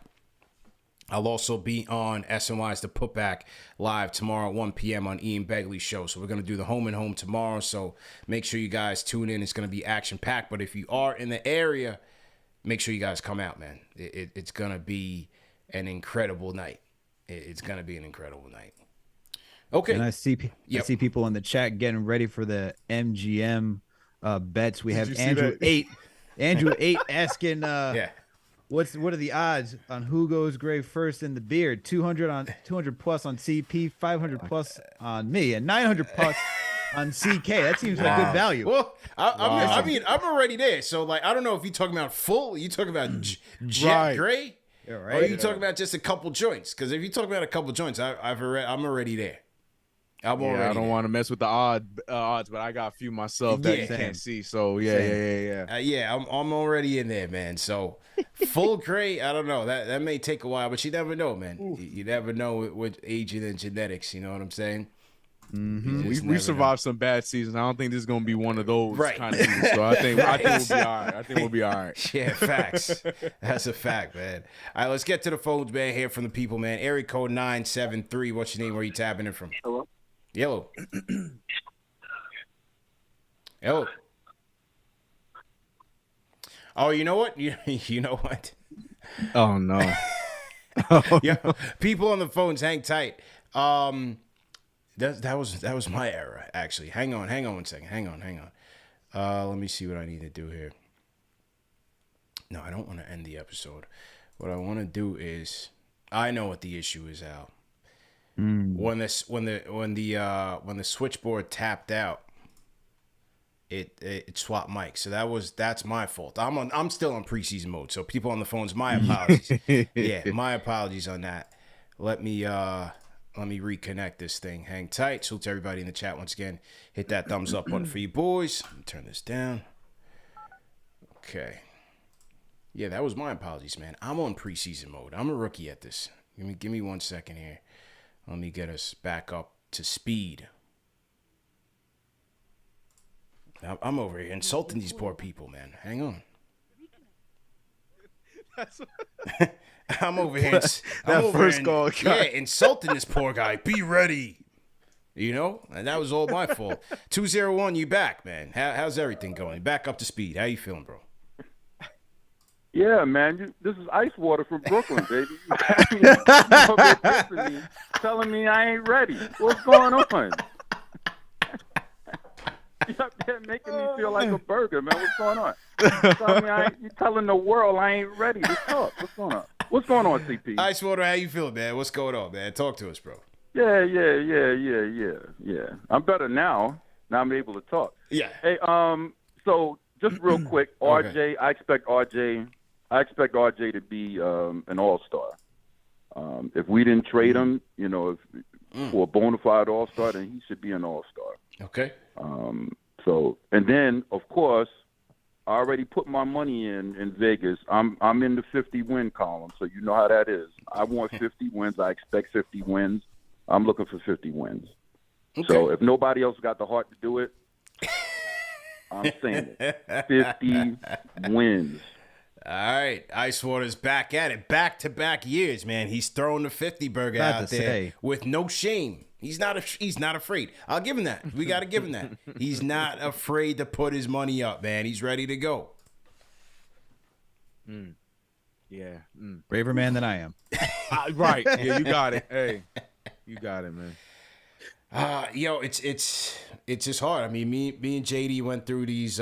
Speaker 1: I'll also be on SNY's The Putback live tomorrow at 1 p.m. on Ian Begley's show. So we're going to do the home and home tomorrow. So make sure you guys tune in. It's going to be action-packed. But if you are in the area, make sure you guys come out, man. It's going to be an incredible night. It's going to be an incredible night. Okay.
Speaker 3: And I see people in the chat getting ready for the MGM bets. We have Andrew 8. Andrew 8 asking what are the odds on who goes gray first in the beard? 200 plus on CP, 500 plus on me, and 900 plus on CK. That seems like good value.
Speaker 1: Well, I mean, I'm already there. So like, I don't know if you're talking about full, you talking about jet gray.
Speaker 3: Yeah,
Speaker 1: right. Or are you talking about just a couple joints? Because if you talk about a couple joints, I'm already there.
Speaker 2: I don't want to mess with the odds, but I got a few myself that you can't see. So yeah.
Speaker 1: I'm already in there, man. So full gray, I don't know. That may take a while, but you never know, man. You never know with aging and genetics. You know what I'm saying?
Speaker 2: Mm-hmm. We survived some bad seasons. I don't think this is gonna be one of those kind of seasons. So I think we'll be all right. I think we'll be all right.
Speaker 1: Yeah, facts. That's a fact, man. All right, let's get to the phones, man. Hear from the people, man. Area code 973. What's your name? Where you tapping in from?
Speaker 5: Hello.
Speaker 1: Yellow. Hello. Oh, you know what? You know what?
Speaker 2: Oh no.
Speaker 1: Yeah, people on the phones, hang tight. That was my error, actually. Hang on 1 second. Hang on. Let me see what I need to do here. No, I don't want to end the episode. What I want to do is, I know what the issue is, Al. When the switchboard tapped out, it swapped mics. So that's my fault. I'm still on preseason mode. So people on the phones, my apologies. Yeah, my apologies on that. Let me reconnect this thing. Hang tight. Salute to everybody in the chat once again. Hit that thumbs up button for you boys. Let me turn this down. Okay. Yeah, that was my apologies, man. I'm on preseason mode. I'm a rookie at this. Give me 1 second here. Let me get us back up to speed. I'm over here insulting these poor people, man. Hang on. I'm over here. Insulting this poor guy. Be ready. You know, and that was all my fault. 201, you back, man. How's everything going? Back up to speed. How you feeling, bro?
Speaker 5: Yeah, man. This is ice water from Brooklyn, baby. You over me, telling me I ain't ready. What's going on? You're up there making me feel like a burger, man. What's going on? You're telling the world I ain't ready to talk. What's going on? What's going on, CP?
Speaker 1: Ice water, how you feeling, man? What's going on, man? Talk to us, bro.
Speaker 5: Yeah. I'm better now. Now I'm able to talk.
Speaker 1: Yeah.
Speaker 5: Hey, so just real quick, RJ, okay. I expect RJ to be an all-star. If we didn't trade him, for a bona fide all-star, then he should be an all-star.
Speaker 1: Okay.
Speaker 5: And then of course, I already put my money in Vegas. I'm in the 50-win column, so you know how that is. I want 50 wins. I expect 50 wins. I'm looking for 50 wins. Okay. So if nobody else got the heart to do it, I'm saying it. 50 wins.
Speaker 1: All right. Icewater's back at it. Back-to-back years, man. He's throwing the 50 burger out there with no shame. He's not afraid. I'll give him that. We got to give him that. He's not afraid to put his money up, man. He's ready to go.
Speaker 2: Yeah.
Speaker 3: Braver man than I am.
Speaker 2: Right. Yeah, you got it. Hey, you got it, man.
Speaker 1: It's just hard. I mean, me and JD went through these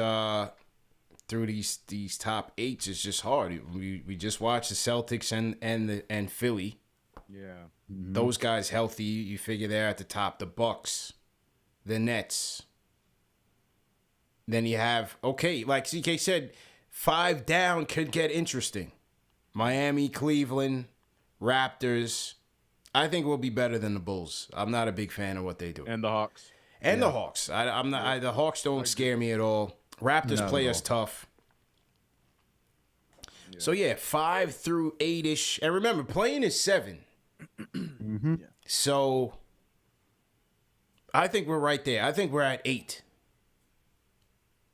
Speaker 1: top eights. It's just hard. We just watched the Celtics and Philly.
Speaker 2: Yeah.
Speaker 1: Mm-hmm. Those guys healthy. You figure they're at the top. The Bucks, the Nets, Then you have, okay, like CK said, 5 down could get interesting. Miami, Cleveland, Raptors. I think we'll be better than the Bulls. I'm not a big fan of what they do.
Speaker 2: And the Hawks.
Speaker 1: And the Hawks. I'm not. The Hawks don't scare me at all. Raptors play us tough. Yeah. So, 5 through 8-ish. And remember, playing is 7.
Speaker 3: Mm-hmm.
Speaker 2: Yeah.
Speaker 1: So, I think we're right there. I think we're at 8.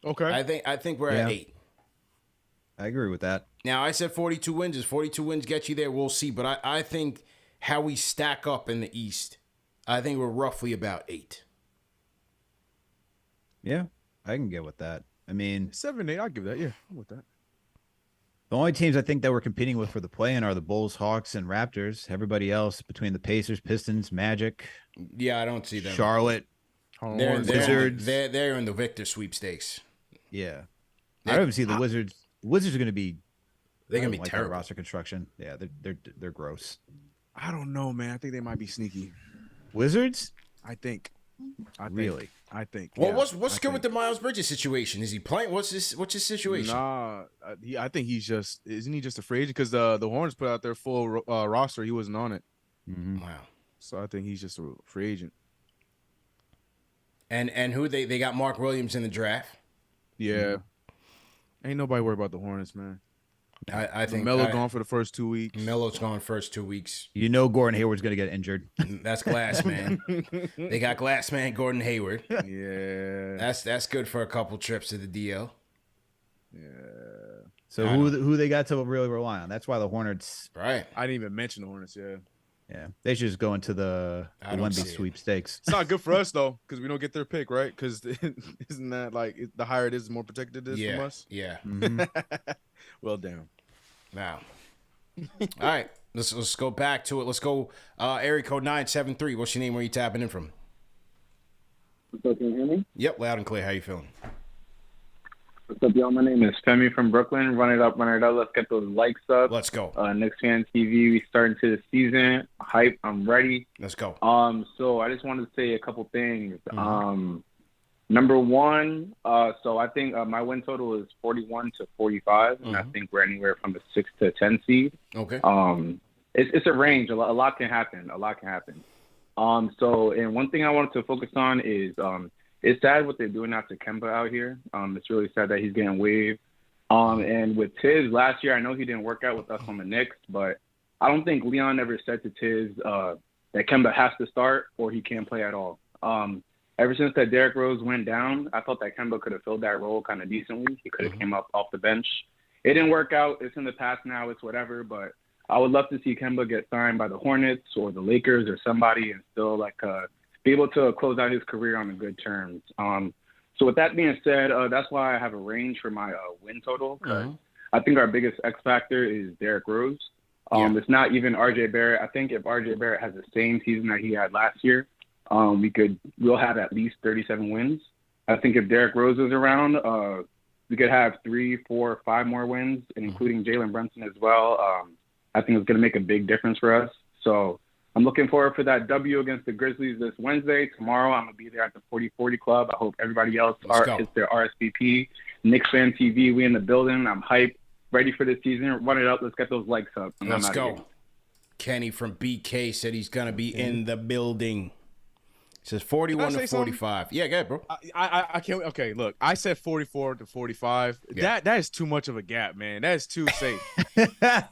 Speaker 2: Okay.
Speaker 1: I think we're at 8.
Speaker 3: I agree with that.
Speaker 1: Now, I said 42 wins. Does 42 wins get you there? We'll see. But I think how we stack up in the East, I think we're roughly about 8.
Speaker 3: Yeah, I can get with that. I mean,
Speaker 2: 7, 8, I'll give that. Yeah, I'm with that.
Speaker 3: The only teams I think that we're competing with for the play-in are the Bulls, Hawks, and Raptors. Everybody else between the Pacers, Pistons, Magic.
Speaker 1: Yeah, I don't see them.
Speaker 3: Charlotte.
Speaker 1: Wizards. They're in the Victor sweepstakes.
Speaker 3: Yeah. I don't even see the Wizards. The Wizards are going to be.
Speaker 1: They're going to be terrible.
Speaker 3: Roster construction. Yeah, they're gross.
Speaker 2: I don't know, man. I think they might be sneaky.
Speaker 3: Wizards?
Speaker 2: I think.
Speaker 3: Really?
Speaker 2: I think.
Speaker 1: Well, what's good with the Miles Bridges situation? Is he playing? What's his situation?
Speaker 2: Nah, I think he's just. Isn't he just a free agent? Because the Hornets put out their full roster. He wasn't on it.
Speaker 3: Mm-hmm.
Speaker 1: Wow.
Speaker 2: So I think he's just a free agent.
Speaker 1: And who they got Mark Williams in the draft.
Speaker 2: Yeah. Ain't nobody worried about the Hornets, man.
Speaker 1: I think
Speaker 2: Melo gone for the first 2 weeks.
Speaker 1: Melo's gone first 2 weeks.
Speaker 3: You know Gordon Hayward's going to get injured.
Speaker 1: That's Glass Man. They got Glass Man, Gordon Hayward.
Speaker 2: Yeah.
Speaker 1: That's good for a couple trips to the DL.
Speaker 2: Yeah.
Speaker 3: So who they got to really rely on? That's why the Hornets.
Speaker 1: Right.
Speaker 2: I didn't even mention the Hornets. Yeah.
Speaker 3: Yeah, they should just go into the Wemby sweepstakes.
Speaker 2: It's not good for us though, because we don't get their pick, right? Because isn't that like the higher it is, the more protected it is from us?
Speaker 1: Yeah.
Speaker 3: Mm-hmm.
Speaker 2: Well, damn.
Speaker 1: Wow. All right, let's go back to it. Let's go. Area code 973. What's your name? Where you tapping in from?
Speaker 6: So can you hear me?
Speaker 1: Yep, loud and clear. How you feeling?
Speaker 6: What's up, y'all? My name is Femi from Brooklyn. Run it up, run it up. Let's get those likes up.
Speaker 1: Let's go.
Speaker 6: KnicksFanTV, we starting to the season. Hype, I'm ready.
Speaker 1: Let's go.
Speaker 6: So I just wanted to say a couple things. Number one, so I think my win total is 41 to 45, and I think we're anywhere from a 6 to 10 seed.
Speaker 1: Okay.
Speaker 6: It's a range. A lot can happen. So, and one thing I wanted to focus on is it's sad what they're doing now to Kemba out here. It's really sad that he's getting waived. And with Tiz last year, I know he didn't work out with us on the Knicks, but I don't think Leon ever said to Tiz that Kemba has to start or he can't play at all. Ever since that Derrick Rose went down, I thought that Kemba could have filled that role kind of decently. He could have came up off the bench. It didn't work out. It's in the past now. It's whatever. But I would love to see Kemba get signed by the Hornets or the Lakers or somebody and still be able to close out his career on good terms. So with that being said, that's why I have a range for my win total. I think our biggest X factor is Derrick Rose. It's not even RJ Barrett. I think if RJ Barrett has the same season that he had last year, we'll have at least 37 wins. I think if Derrick Rose is around, we could have 3, 4, 5 more wins, and including Jalen Brunson as well. I think it's going to make a big difference for us. So I'm looking forward for that W against the Grizzlies this Wednesday. Tomorrow I'm going to be there at the 40-40 Club. I hope everybody else hits their RSVP. KnicksFanTV, we in the building. I'm hyped, ready for the season. Run it up. Let's get those likes up.
Speaker 1: Let's go. Kenny from BK said he's going to be in the building. It says 41 to 45. Something? Yeah, go ahead, bro.
Speaker 2: I can't. Okay, look. I said 44 to 45. Yeah. That is too much of a gap, man. That is too safe.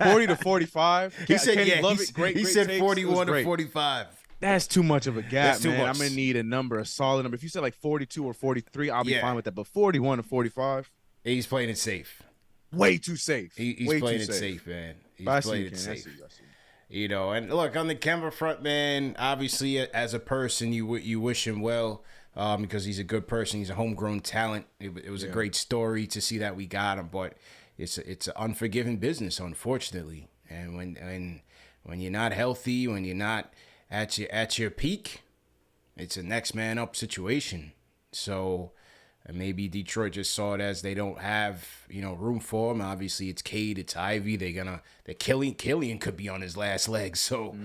Speaker 2: 40 to 45.
Speaker 1: He said,
Speaker 2: he
Speaker 1: said 41 to 45.
Speaker 2: That's too much of a gap, man. I'm going to need a solid number. If you said like 42 or 43, I'll be fine with that. But 41 to 45.
Speaker 1: He's playing it safe.
Speaker 2: Way too safe.
Speaker 1: He's playing it safe, man. He's playing it safe. You know, and look, on the Kemba front, man, obviously as a person, you wish him well because he's a good person. He's a homegrown talent. It was a great story to see that we got him, but it's an unforgiving business, unfortunately. And when you're not healthy, when you're not at your peak, it's a next man up situation. So And maybe Detroit just saw it as they don't have, room for him. Obviously, it's Cade, it's Ivy. Killian could be on his last leg, so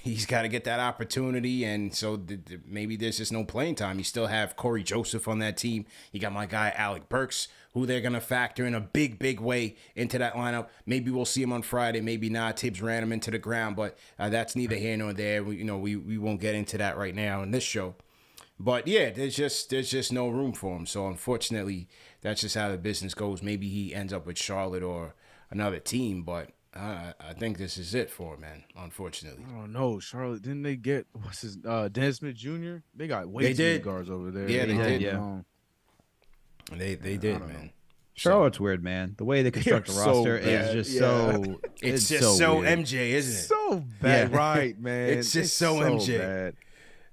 Speaker 1: he's got to get that opportunity. And so maybe there's just no playing time. You still have Corey Joseph on that team. You got my guy Alec Burks, who they're gonna factor in a big, big way into that lineup. Maybe we'll see him on Friday. Maybe not. Tibbs ran him into the ground, but that's neither here nor there. We won't get into that right now in this show. But yeah, there's just no room for him. So unfortunately, that's just how the business goes. Maybe he ends up with Charlotte or another team, but I think this is it for him, man. Unfortunately.
Speaker 2: I don't know. Charlotte, didn't they get Dennis Smith Jr.? They got way too many guards over there.
Speaker 1: Yeah, they did.
Speaker 3: Yeah.
Speaker 1: They did, man.
Speaker 3: Charlotte's weird, man. The way they construct the roster is just so.
Speaker 1: It's just so
Speaker 3: weird.
Speaker 1: MJ, isn't it?
Speaker 2: So bad, right, man?
Speaker 1: It's just so MJ.
Speaker 2: Bad.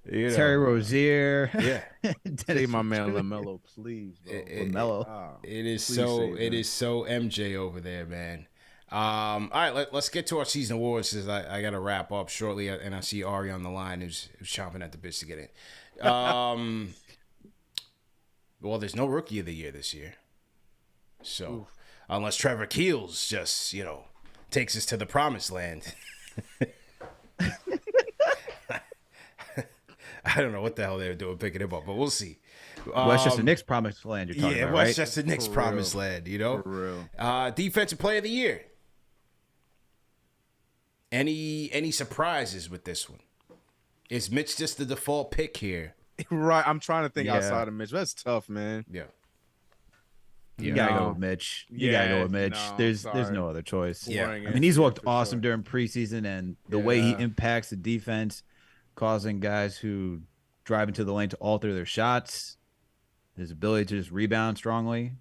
Speaker 3: Terry Rozier.
Speaker 1: Yeah.
Speaker 2: Say my man LaMelo, please, bro.
Speaker 3: LaMelo.
Speaker 1: It is so MJ over there, man. All right, let's get to our season awards, because I got to wrap up shortly, and I see Ari on the line who's chomping at the bits to get in. Well, there's no Rookie of the Year this year, so unless Trevor Keels just takes us to the promised land. I don't know what the hell they were doing picking him up, but we'll see.
Speaker 3: Westchester Knicks promised land you're talking about, right?
Speaker 1: Westchester Knicks promised land,
Speaker 2: For real.
Speaker 1: Defensive Player of the Year. Any surprises with this one? Is Mitch just the default pick here?
Speaker 2: Right. I'm trying to think outside of Mitch. That's tough, man.
Speaker 1: Yeah.
Speaker 3: You gotta go with Mitch. You gotta go with Mitch. There's no other choice.
Speaker 1: Yeah.
Speaker 3: I mean, he's looked awesome during preseason, and the way he impacts the defense, causing guys who drive into the lane to alter their shots, his ability to just rebound strongly,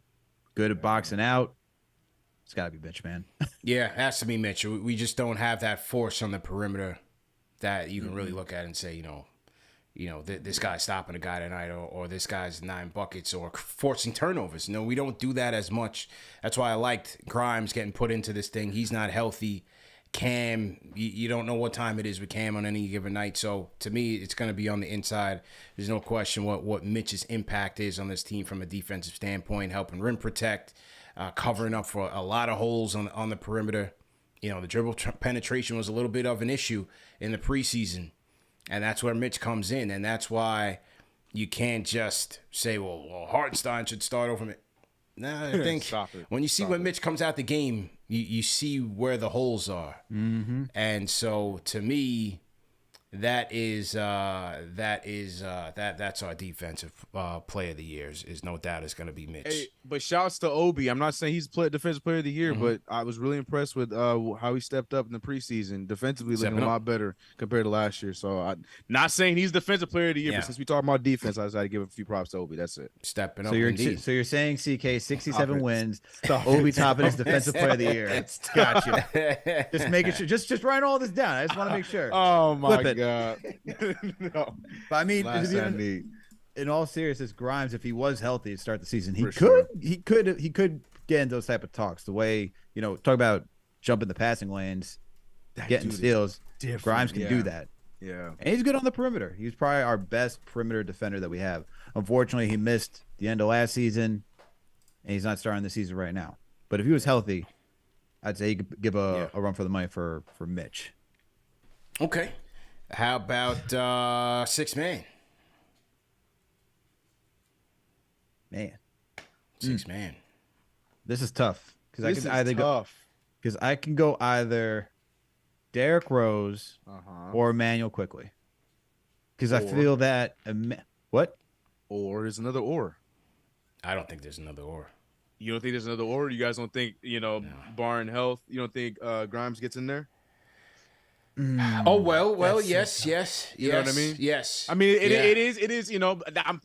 Speaker 3: good at boxing out. It's got to be Mitch, man.
Speaker 1: Yeah, it has to be Mitch. We just don't have that force on the perimeter that you can really look at and say, this guy's stopping a guy tonight, or this guy's 9 buckets, or forcing turnovers. No, we don't do that as much. That's why I liked Grimes getting put into this thing. He's not healthy. Cam, you don't know what time it is with Cam on any given night. So to me, it's going to be on the inside. There's no question what Mitch's impact is on this team from a defensive standpoint, helping rim protect, covering up for a lot of holes on the perimeter. The dribble penetration was a little bit of an issue in the preseason, and that's where Mitch comes in. And that's why you can't just say, well Hartenstein should start over Mitch. No, I think when you see when Mitch comes out the game, you see where the holes are. Mm-hmm. And so to me, that's our defensive player of the year is no doubt is going to be Mitch.
Speaker 2: Hey, but shouts to Obi. I'm not saying he's defensive player of the year, but I was really impressed with how he stepped up in the preseason. Defensively looking a lot better compared to last year. So I'm not saying he's defensive player of the year, but since we talk about defense, I decided to give a few props to Obi. That's it.
Speaker 1: Stepping up.
Speaker 3: So you're saying CK 67 wins, Obi Toppin is defensive player of the year. Gotcha. Just making sure. Just write all this down. I just want to make sure.
Speaker 2: Oh my God.
Speaker 3: No. But I mean, in all seriousness, Grimes, if he was healthy to start the season, he could get into those type of talks. The way, talk about jumping the passing lanes, getting steals. Grimes can do that.
Speaker 2: Yeah.
Speaker 3: And he's good on the perimeter. He's probably our best perimeter defender that we have. Unfortunately, he missed the end of last season, and he's not starting the season right now. But if he was healthy, I'd say he could give a run for the money for Mitch.
Speaker 1: Okay. How about six man? Six man.
Speaker 3: This is tough because I can go either Derrick Rose or Emmanuel Quickly, because I feel that what?
Speaker 2: Or there's another or.
Speaker 1: I don't think there's another or.
Speaker 2: You don't think there's another or? You guys don't think barring health, you don't think Grimes gets in there?
Speaker 1: Oh well, yes.
Speaker 2: You know what I mean?
Speaker 1: Yes.
Speaker 2: I mean, it is.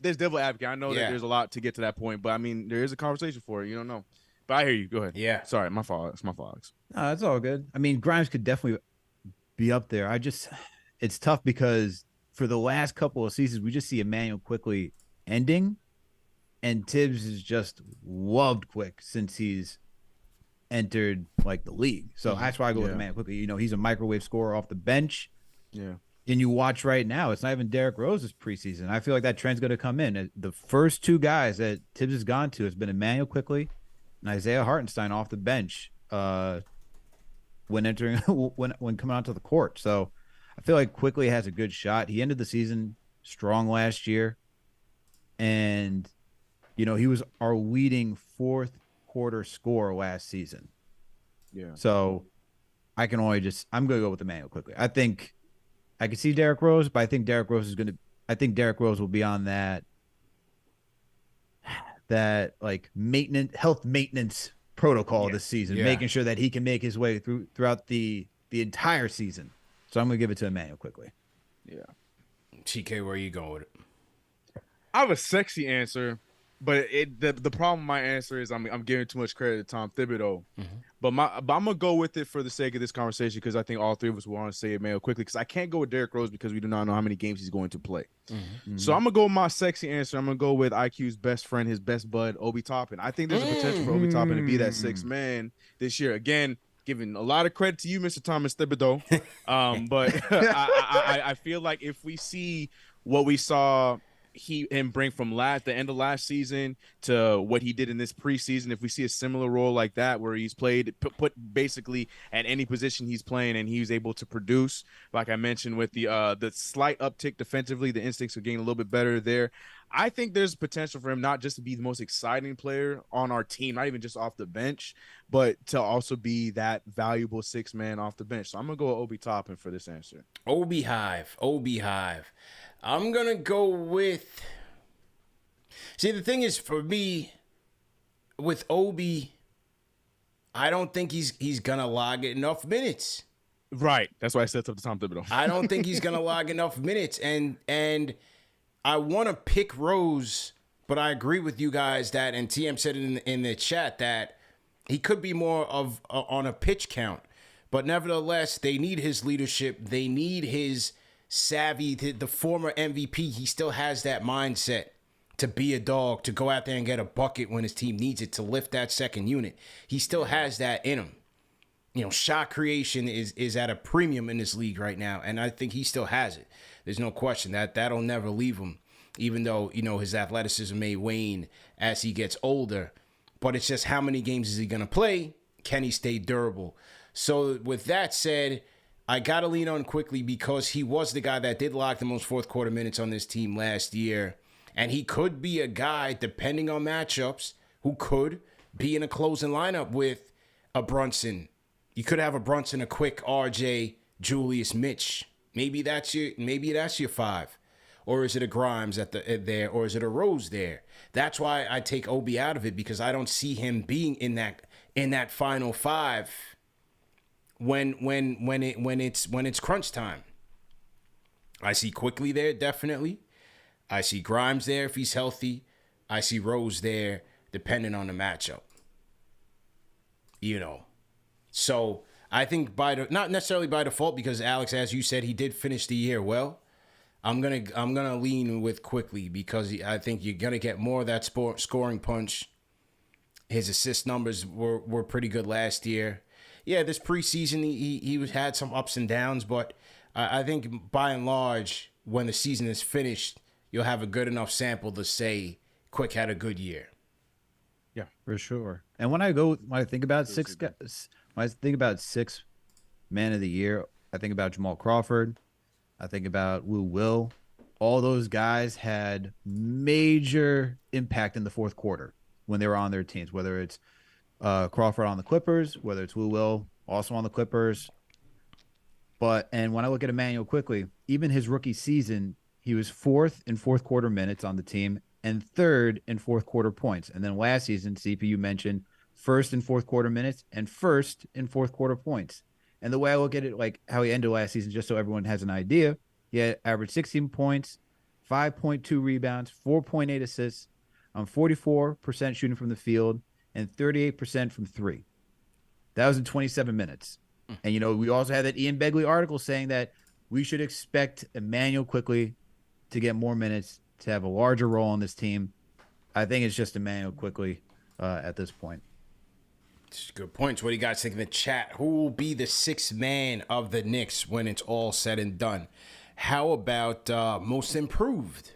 Speaker 2: There's devil advocate. I know that there's a lot to get to that point, but I mean, there is a conversation for it. You don't know, but I hear you. Go ahead.
Speaker 1: Yeah.
Speaker 2: Sorry, my fault. It's my fault.
Speaker 3: No, it's all good. I mean, Grimes could definitely be up there. It's tough because for the last couple of seasons, we just see Emmanuel Quickly ending, and Tibbs has just loved Quick since he's entered the league. So that's why I go with Emmanuel Quickly. He's a microwave scorer off the bench.
Speaker 2: Yeah.
Speaker 3: And you watch right now, it's not even Derrick Rose's preseason. I feel like that trend's going to come in. The first two guys that Tibbs has gone to has been Emmanuel Quickly and Isaiah Hartenstein off the bench when entering when coming onto the court. So I feel like Quickly has a good shot. He ended the season strong last year, and he was our leading fourth quarter scorer last season.
Speaker 2: Yeah.
Speaker 3: So I'm going to go with Emmanuel Quickly. I think I could see Derrick Rose, but I think Derrick Rose will be on that like health maintenance protocol this season, making sure that he can make his way throughout the entire season. So I'm going to give it to Emmanuel Quickly.
Speaker 2: Yeah.
Speaker 1: TK, where are you going with it?
Speaker 2: I have a sexy answer, but the problem with my answer is I'm giving too much credit to Tom Thibodeau. But I'm gonna go with it for the sake of this conversation because I think all three of us want to say it Mayo quickly because I can't go with Derrick Rose because we do not know how many games he's going to play. So I'm gonna go with my sexy answer. I'm gonna go with IQ's best friend, his best bud, Obi Toppin. I think there's a potential for Obi Toppin to be that sixth man this year. Again, giving a lot of credit to you, Mr. Thomas Thibodeau. But I feel like if we see what we saw him bring from the end of last season to what he did in this preseason, if we see a similar role like that where he's played put basically at any position he's playing and he's able to produce, like I mentioned with the slight uptick defensively, the instincts are getting a little bit better there. I think there's potential for him not just to be the most exciting player on our team, not even just off the bench, but to also be that valuable sixth man off the bench. So I'm gonna go with Obi Toppin for this answer.
Speaker 1: Obi Hive. I'm going to go with... See, the thing is, for me, with Obi, I don't think he's going to log enough minutes.
Speaker 2: Right. That's why I said something to Tom Thibodeau.
Speaker 1: I don't think he's going to log enough minutes. And I want to pick Rose, but I agree with you guys that, and TM said it in the chat, that he could be more of on a pitch count. But nevertheless, they need his leadership. They need his... savvy, the former MVP, he still has that mindset to be a dog, to go out there and get a bucket when his team needs it, to lift that second unit. He still has that in him. Shot creation is at a premium in this league right now, and I think he still has it. There's no question that'll never leave him, even though, his athleticism may wane as he gets older. But it's just how many games is he going to play? Can he stay durable? So with that said, I got to lean on Quickly because he was the guy that did lock the most fourth quarter minutes on this team last year. And he could be a guy, depending on matchups, who could be in a closing lineup with a Brunson. You could have a Brunson, a Quick, RJ, Julius, Mitch. Maybe that's your five. Or is it a Grimes there, or is it a Rose there? That's why I take Obi out of it, because I don't see him being in that final five. When it's crunch time. I see Quickly there, definitely. I see Grimes there if he's healthy. I see Rose there, depending on the matchup. So I think not necessarily by default, because Alex, as you said, he did finish the year well. I'm gonna lean with Quickly because I think you're gonna get more of that scoring punch. His assist numbers were pretty good last year. Yeah, this preseason, he had some ups and downs, but I think by and large, when the season is finished, you'll have a good enough sample to say Quick had a good year.
Speaker 3: Yeah, for sure. And when I think about six man of the year, I think about Jamal Crawford. I think about Will. All those guys had major impact in the fourth quarter when they were on their teams, whether it's Crawford on the Clippers, whether it's Will also on the Clippers. And when I look at Emmanuel Quickly, even his rookie season, he was fourth in fourth quarter minutes on the team and third in fourth quarter points. And then last season, CP, you mentioned first in fourth quarter minutes and first in fourth quarter points. And the way I look at it, like how he ended last season, just so everyone has an idea, he had averaged 16 points, 5.2 rebounds, 4.8 assists, on 44% shooting from the field, and 38% from three. That was in 27 minutes. And, we also had that Ian Begley article saying that we should expect Emmanuel Quickly to get more minutes, to have a larger role on this team. I think it's just Emmanuel Quickly at this point.
Speaker 1: Good points. What do you guys think in the chat? Who will be the sixth man of the Knicks when it's all said and done? How about most improved?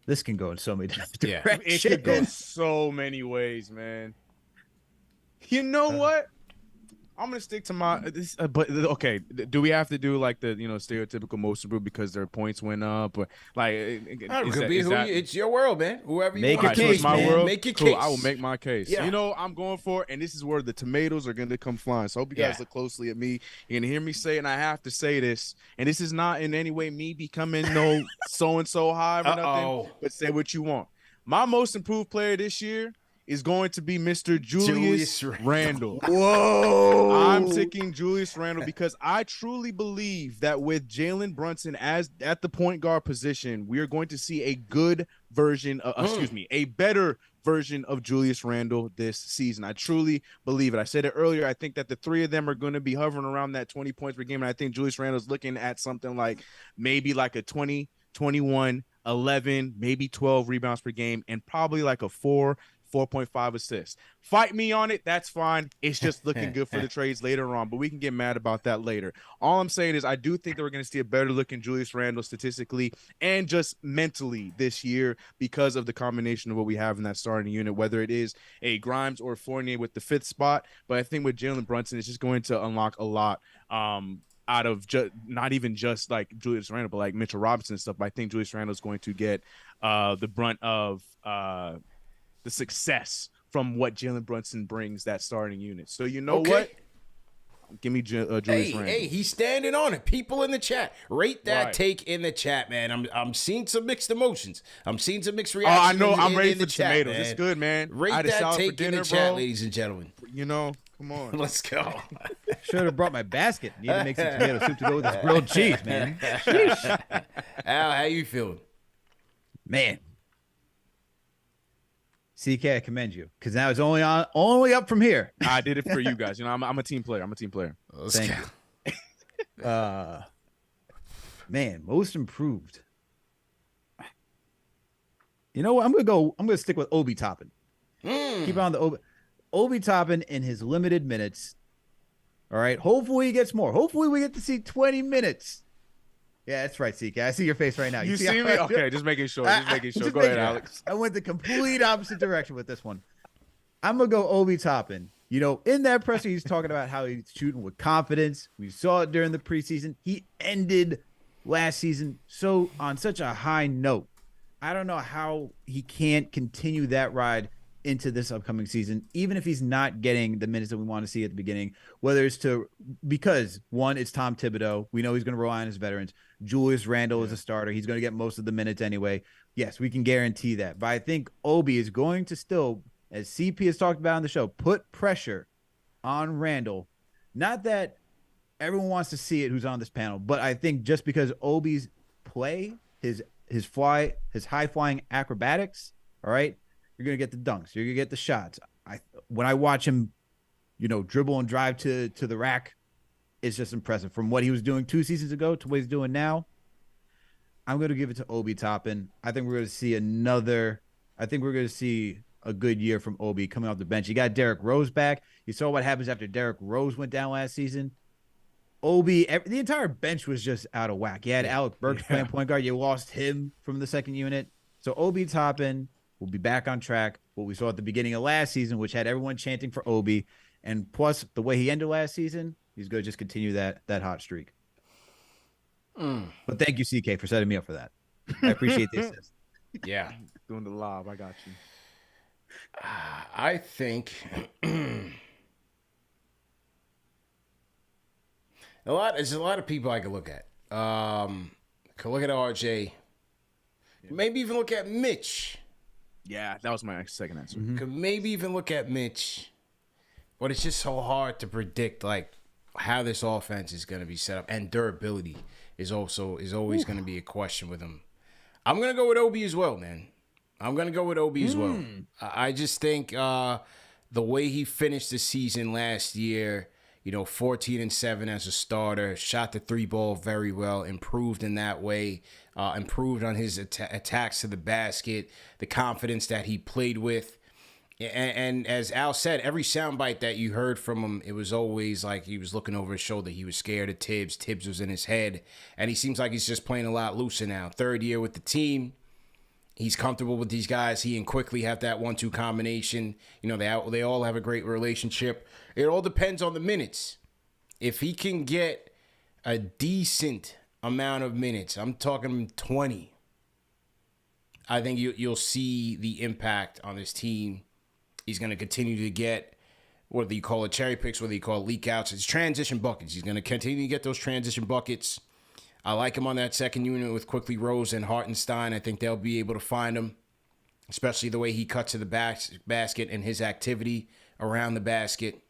Speaker 3: This can go in so many different
Speaker 1: Yeah.
Speaker 3: directions.
Speaker 2: It could go so many ways, man. You know what? I'm gonna stick to my this. But okay, do we have to do like the stereotypical most improved because their points went up, or like
Speaker 1: It's your world, man. Whoever you
Speaker 3: Make
Speaker 1: want.
Speaker 3: your case,
Speaker 2: my
Speaker 3: man.
Speaker 2: world.
Speaker 1: Make your
Speaker 2: Cool,
Speaker 1: case.
Speaker 2: I will make my case.
Speaker 1: Yeah.
Speaker 2: I'm going for it, and this is where the tomatoes are gonna come flying. So I hope you guys look closely at me. You're gonna hear me say, and I have to say this, and this is not in any way me becoming no so and so high or nothing, but say what you want. My most improved player this year is going to be Mr. Julius Randle.
Speaker 3: Whoa!
Speaker 2: I'm taking Julius Randle because I truly believe that with Jalen Brunson as at the point guard position, we are going to see a good version of, a better version of Julius Randle this season. I truly believe it. I said it earlier. I think that the three of them are going to be hovering around that 20 points per game. And I think Julius Randle's looking at something like maybe like a 20, 21, 11, maybe 12 rebounds per game, and probably like a 4.5 assists. Fight me on it. That's fine. It's just looking good for the trades later on, but we can get mad about that later. All I'm saying is I do think that we're going to see a better looking Julius Randle statistically and just mentally this year because of the combination of what we have in that starting unit, whether it is a Grimes or Fournier with the 5th spot. But I think with Jalen Brunson, it's just going to unlock a lot out of not even just like Julius Randle, but like Mitchell Robinson and stuff. But I think Julius Randle is going to get the brunt of the success from what Jalen Brunson brings that starting unit. So what? Give me Julius Randle.
Speaker 1: Hey, he's standing on it. People in the chat, rate that take in the chat, man. I'm seeing some mixed emotions. I'm seeing some mixed reactions.
Speaker 2: I know. I'm ready
Speaker 1: in
Speaker 2: for
Speaker 1: the chat,
Speaker 2: tomatoes.
Speaker 1: man.
Speaker 2: It's good, man.
Speaker 1: Rate that take in the chat, ladies and gentlemen.
Speaker 2: Come on.
Speaker 1: Let's go.
Speaker 3: Should have brought my basket. Need to make some tomato soup to go with this grilled cheese, man.
Speaker 1: Al, how you feeling?
Speaker 3: Man. CK, I commend you because now it's only up from here.
Speaker 2: I did it for you guys. I'm a team player.
Speaker 3: Thank you. Man, most improved. You know what? I'm gonna stick with Obi Toppin. Keep on the Obi Toppin in his limited minutes. All right. Hopefully he gets more. Hopefully we get to see 20 minutes. Yeah, that's right, CK. I see your face right now.
Speaker 2: You see me? Okay, just making sure. Go ahead, Alex.
Speaker 3: I went the complete opposite direction with this one. I'm going to go Obi Toppin. In that presser, he's talking about how he's shooting with confidence. We saw it during the preseason. He ended last season on such a high note. I don't know how he can't continue that ride into this upcoming season, even if he's not getting the minutes that we want to see at the beginning, whether it's because one, it's Tom Thibodeau. We know he's going to rely on his veterans. Julius Randle is a starter. He's going to get most of the minutes anyway. Yes, we can guarantee that. But I think Obi is going to still, as CP has talked about on the show, put pressure on Randle. Not that everyone wants to see it who's on this panel, but I think just because Obi's play, his high flying acrobatics, all right, you're going to get the dunks. You're going to get the shots. When I watch him, dribble and drive to the rack, it's just impressive. From what he was doing 2 seasons ago to what he's doing now, I'm going to give it to Obi Toppin. I think we're going to see a good year from Obi coming off the bench. You got Derrick Rose back. You saw what happens after Derrick Rose went down last season. Obi, the entire bench was just out of whack. You had Alec Burks playing point guard. You lost him from the second unit. So Obi Toppin will be back on track. What we saw at the beginning of last season, which had everyone chanting for Obi, and plus the way he ended last season, he's going to just continue that hot streak. But thank you, CK, for setting me up for that. I appreciate the assist.
Speaker 1: Yeah.
Speaker 2: Doing the lob. I got you.
Speaker 1: I think there's a lot of people I could look at. Could look at RJ. Maybe even look at Mitch.
Speaker 2: Yeah, that was my second answer.
Speaker 1: Could maybe even look at Mitch. But it's just so hard to predict how this offense is going to be set up, and durability is always going to be a question with him. I'm going to go with Obi as well, man. I just think the way he finished the season last year, 14-7 as a starter, shot the 3-ball very well, improved in that way, improved on his attacks to the basket, the confidence that he played with. And as Al said, every soundbite that you heard from him, it was always like he was looking over his shoulder. He was scared of Tibbs. Tibbs was in his head. And he seems like he's just playing a lot looser now. Third year with the team. He's comfortable with these guys. He and Quickly have that 1-2 combination. You know, they all have a great relationship. It all depends on the minutes. If he can get a decent amount of minutes, I'm talking 20, I think you'll see the impact on this team. He's going to continue to get, whether you call it cherry picks, whether you call it leak outs, it's transition buckets. He's going to continue to get those transition buckets. I like him on that second unit with Quickly, Rose, and Hartenstein. I think they'll be able to find him, especially the way he cuts to the basket and his activity around the basket.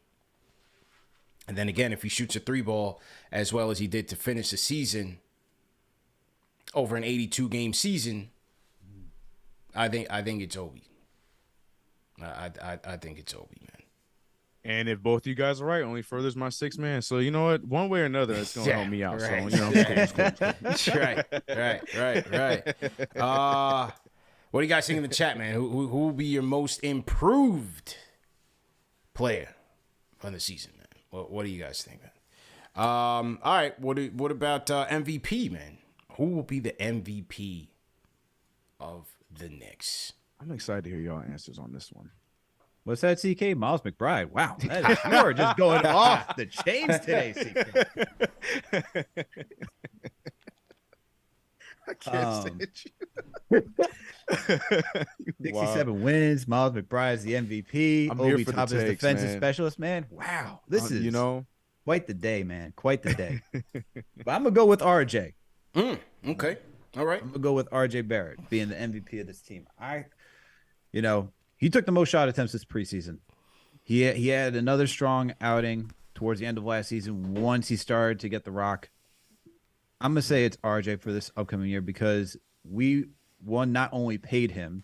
Speaker 1: And then again, if he shoots a 3-ball as well as he did to finish the season, over an 82-game season, I think it's Obi. I think it's Obi, man.
Speaker 2: And if both you guys are right, only furthers my 6 man. So you know what? One way or another, it's gonna help me out.
Speaker 1: Right.
Speaker 2: So you know, it's cool.
Speaker 1: Right. What do you guys think in the chat, man? Who will be your most improved player on the season, man? What do you guys think, man? All right. What about MVP, man? Who will be the MVP of the Knicks?
Speaker 2: I'm excited to hear y'all answers on this one.
Speaker 3: What's that, CK? Miles McBride. Wow. You are just going off the chains today, CK.
Speaker 2: I can't stand you.
Speaker 3: 67 wins. Miles McBride's the MVP.
Speaker 2: I'm here
Speaker 3: Obi
Speaker 2: for the
Speaker 3: Toppin's
Speaker 2: takes,
Speaker 3: defensive
Speaker 2: man.
Speaker 3: specialist, man. Wow. This is,
Speaker 2: you know,
Speaker 3: quite the day, man. Quite the day. But I'm going to go with RJ.
Speaker 1: Okay. All right.
Speaker 3: I'm going to go with RJ Barrett being the MVP of this team. He took the most shot attempts this preseason. He had another strong outing towards the end of last season once he started to get the rock. I'm going to say it's RJ for this upcoming year because we, not only paid him,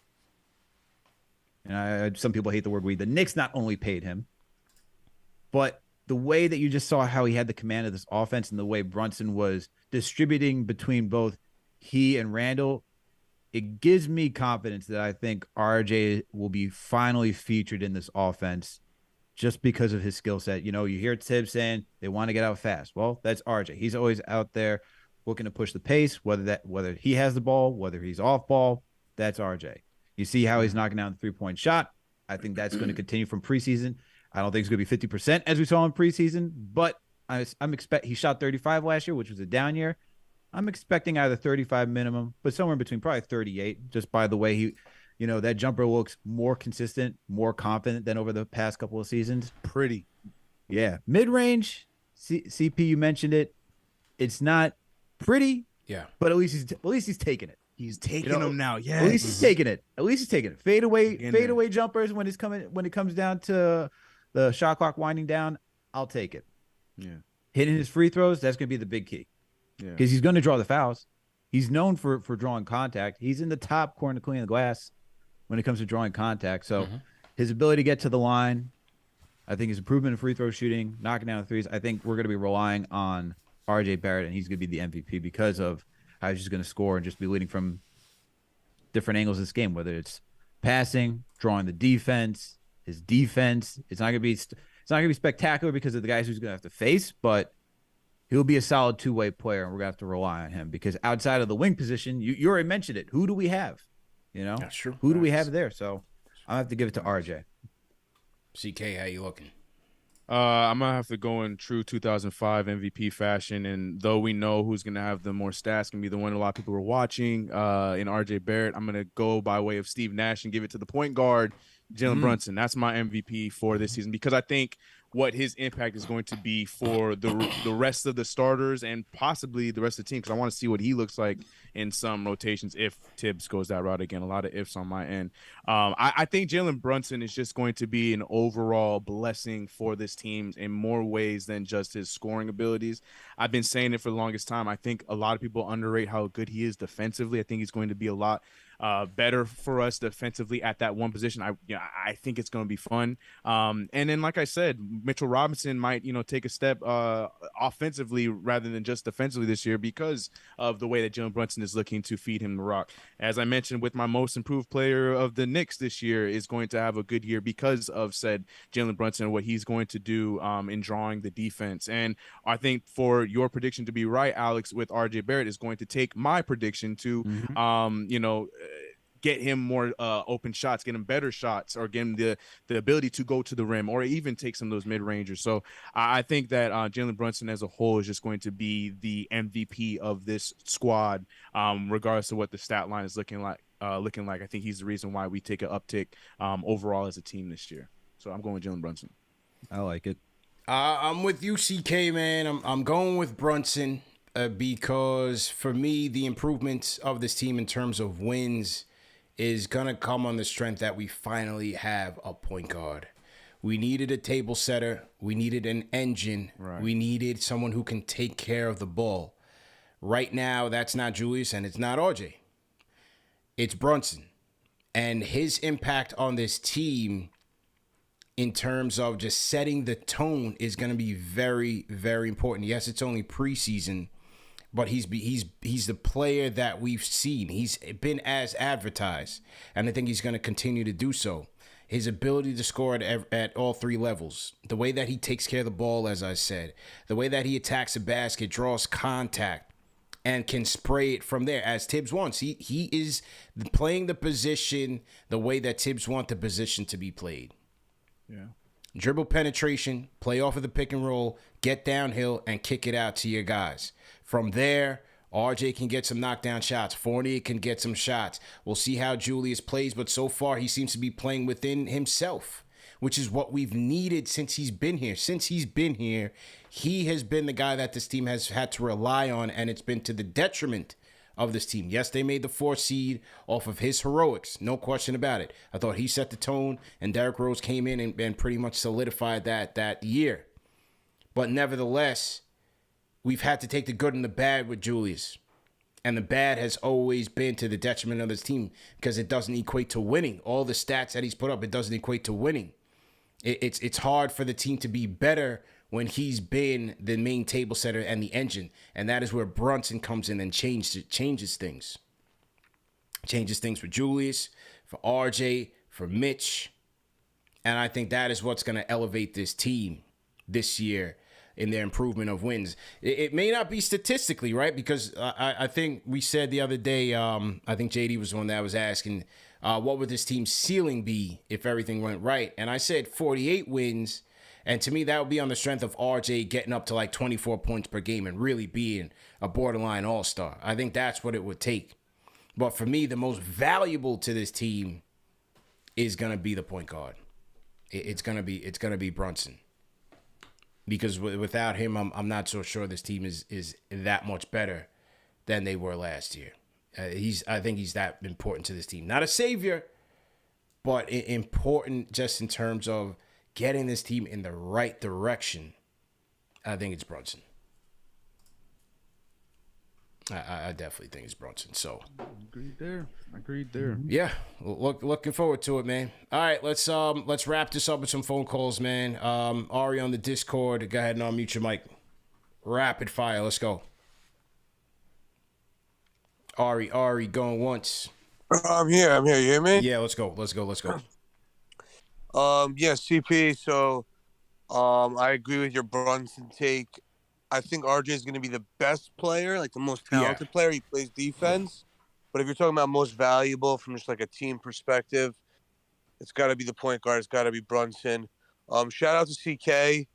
Speaker 3: and some people hate the word we, the Knicks not only paid him, but the way that you just saw how he had the command of this offense and the way Brunson was distributing between both he and Randall, it gives me confidence that I think RJ will be finally featured in this offense just because of his skill set. You know, you hear Tibbs saying they want to get out fast. Well, that's RJ. He's always out there looking to push the pace, whether he has the ball, whether he's off ball, that's RJ. You see how he's knocking down the 3-point shot. I think that's going to continue from preseason. I don't think it's going to be 50% as we saw in preseason, but he shot 35 last year, which was a down year. I'm expecting either 35 minimum, but somewhere in between, probably 38, just by the way he, that jumper looks more consistent, more confident than over the past couple of seasons.
Speaker 2: pretty.
Speaker 3: Yeah. Mid-range, CP, you mentioned it. It's not pretty, but at least he's taking it.
Speaker 2: He's taking them now. Yeah.
Speaker 3: At least he's taking it. Fadeaway jumpers when it comes down to the shot clock winding down, I'll take it.
Speaker 2: Yeah.
Speaker 3: Hitting his free throws, that's going to be the big key.
Speaker 2: Yeah.
Speaker 3: Because he's going to draw the fouls. He's known for drawing contact. He's in the top corner cleaning the glass when it comes to drawing contact. So his ability to get to the line, I think his improvement in free throw shooting, knocking down the threes, I think we're going to be relying on RJ Barrett, and he's going to be the MVP because of how he's just going to score and just be leading from different angles of this game, whether it's passing, drawing the defense, his defense. It's not going to be spectacular because of the guys who's going to have to face, but he'll be a solid two-way player, and we're going to have to rely on him because outside of the wing position, you already mentioned it. Who do we have?
Speaker 1: That's true.
Speaker 3: Who do we have there? So I'll have to give it to RJ.
Speaker 1: CK, how you looking?
Speaker 2: I'm going to have to go in true 2005 MVP fashion, and though we know who's going to have the more stats, going to be the one a lot of people are watching in RJ Barrett, I'm going to go by way of Steve Nash and give it to the point guard, Jalen Brunson. That's my MVP for this season because I think what his impact is going to be for the rest of the starters and possibly the rest of the team because I want to see what he looks like in some rotations if Tibbs goes that route again. A lot of ifs on my end. I think Jalen Brunson is just going to be an overall blessing for this team in more ways than just his scoring abilities. I've been saying it for the longest time. I think a lot of people underrate how good he is defensively. I think he's going to be a lot better for us defensively at that one position, I think it's going to be fun. And then, like I said, Mitchell Robinson might, take a step offensively rather than just defensively this year because of the way that Jalen Brunson is looking to feed him the rock. As I mentioned, with my most improved player of the Knicks this year is going to have a good year because of said Jalen Brunson and what he's going to do in drawing the defense. And I think for your prediction to be right, Alex, with RJ Barrett is going to take my prediction to, get him more open shots, get him better shots, or get him the ability to go to the rim, or even take some of those mid-rangers. So I think that Jalen Brunson as a whole is just going to be the MVP of this squad, regardless of what the stat line is looking like. I think he's the reason why we take an uptick overall as a team this year. So I'm going with Jalen Brunson.
Speaker 3: I like it.
Speaker 1: I'm with you, CK, man. I'm going with Brunson because for me, the improvements of this team in terms of wins is going to come on the strength that we finally have a point guard. We needed a table setter. We needed an engine. Right. We needed someone who can take care of the ball. Right now, that's not Julius and it's not RJ. It's Brunson. And his impact on this team in terms of just setting the tone is going to be very, very important. Yes, it's only preseason, but he's the player that we've seen. He's been as advertised, and I think he's going to continue to do so. His ability to score at all three levels, the way that he takes care of the ball, as I said, the way that he attacks a basket, draws contact, and can spray it from there as Tibbs wants. He is playing the position the way that Tibbs wants the position to be played.
Speaker 2: Yeah.
Speaker 1: Dribble penetration, play off of the pick and roll, get downhill, and kick it out to your guys. From there, RJ can get some knockdown shots. Fournier can get some shots. We'll see how Julius plays, but so far he seems to be playing within himself, which is what we've needed since he's been here. Since he's been here, he has been the guy that this team has had to rely on, and it's been to the detriment of this team. Yes, they made the 4th seed off of his heroics. No question about it. I thought he set the tone, and Derrick Rose came in and pretty much solidified that year. But nevertheless, we've had to take the good and the bad with Julius. And the bad has always been to the detriment of this team because it doesn't equate to winning. All the stats that he's put up, it doesn't equate to winning. It's hard for the team to be better when he's been the main table setter and the engine. And that is where Brunson comes in and changes things. Changes things for Julius, for RJ, for Mitch. And I think that is what's going to elevate this team this year in their improvement of wins. It may not be statistically, right? Because I think we said the other day, I think JD was the one that was asking, what would this team's ceiling be if everything went right? And I said 48 wins. And to me, that would be on the strength of RJ getting up to like 24 points per game and really being a borderline all-star. I think that's what it would take. But for me, the most valuable to this team is going to be the point guard. It's going to be Brunson. Because without him, I'm not so sure this team is that much better than they were last year. I think he's that important to this team. Not a savior, but important just in terms of getting this team in the right direction. I think it's Brunson. I definitely think it's Brunson. So
Speaker 2: agreed there.
Speaker 1: Yeah, looking forward to it, man. All right, let's wrap this up with some phone calls, man. Ari on the Discord, go ahead and unmute your mic. Rapid fire, let's go. Ari, going once.
Speaker 7: I'm here. You hear me?
Speaker 1: Yeah, let's go.
Speaker 7: Yeah, CP. So, I agree with your Brunson take. I think RJ is going to be the best player, like the most talented player. He plays defense. But if you're talking about most valuable from just like a team perspective, it's got to be the point guard. It's got to be Brunson. Shout out to CK.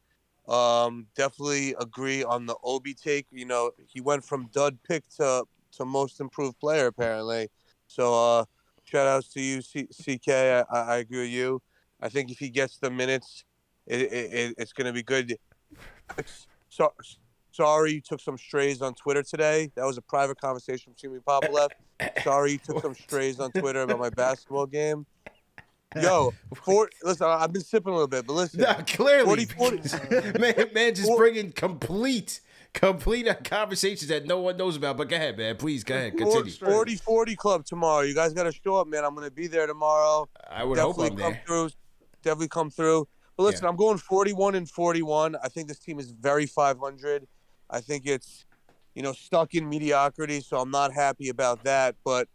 Speaker 7: Definitely agree on the Obi take. You know, he went from dud pick to most improved player, apparently. So, shout outs to you, CK. I agree with you. I think if he gets the minutes, it's going to be good. Sorry you took some strays on Twitter today. That was a private conversation between me and Papa Left. Sorry you took some strays on Twitter about my basketball game. Yo, listen, I've been sipping a little bit, but listen.
Speaker 1: No, clearly. 40, man, just bringing complete complete conversations that no one knows about. But go ahead, man. Please, go ahead. Continue.
Speaker 7: 40-40 club tomorrow. You guys got to show up, man. I'm going to be there tomorrow.
Speaker 1: I would
Speaker 7: Definitely
Speaker 1: hope I'm
Speaker 7: come
Speaker 1: there.
Speaker 7: through. Definitely come through. But listen, I'm going 41-41. I think this team is very 500. I think it's, stuck in mediocrity, so I'm not happy about that. But,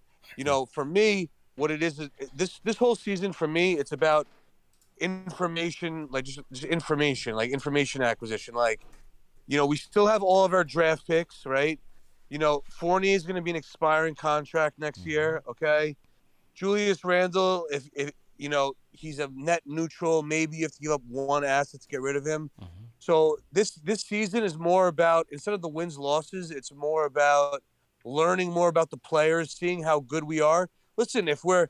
Speaker 7: for me, what it is this whole season for me, it's about information, like just information, like information acquisition. Like, we still have all of our draft picks, right? Fournier is going to be an expiring contract next year, okay? Julius Randle, if he's a net neutral, maybe you have to give up one asset to get rid of him. So this season is more about, instead of the wins losses, it's more about learning more about the players, seeing how good we are. Listen, if we're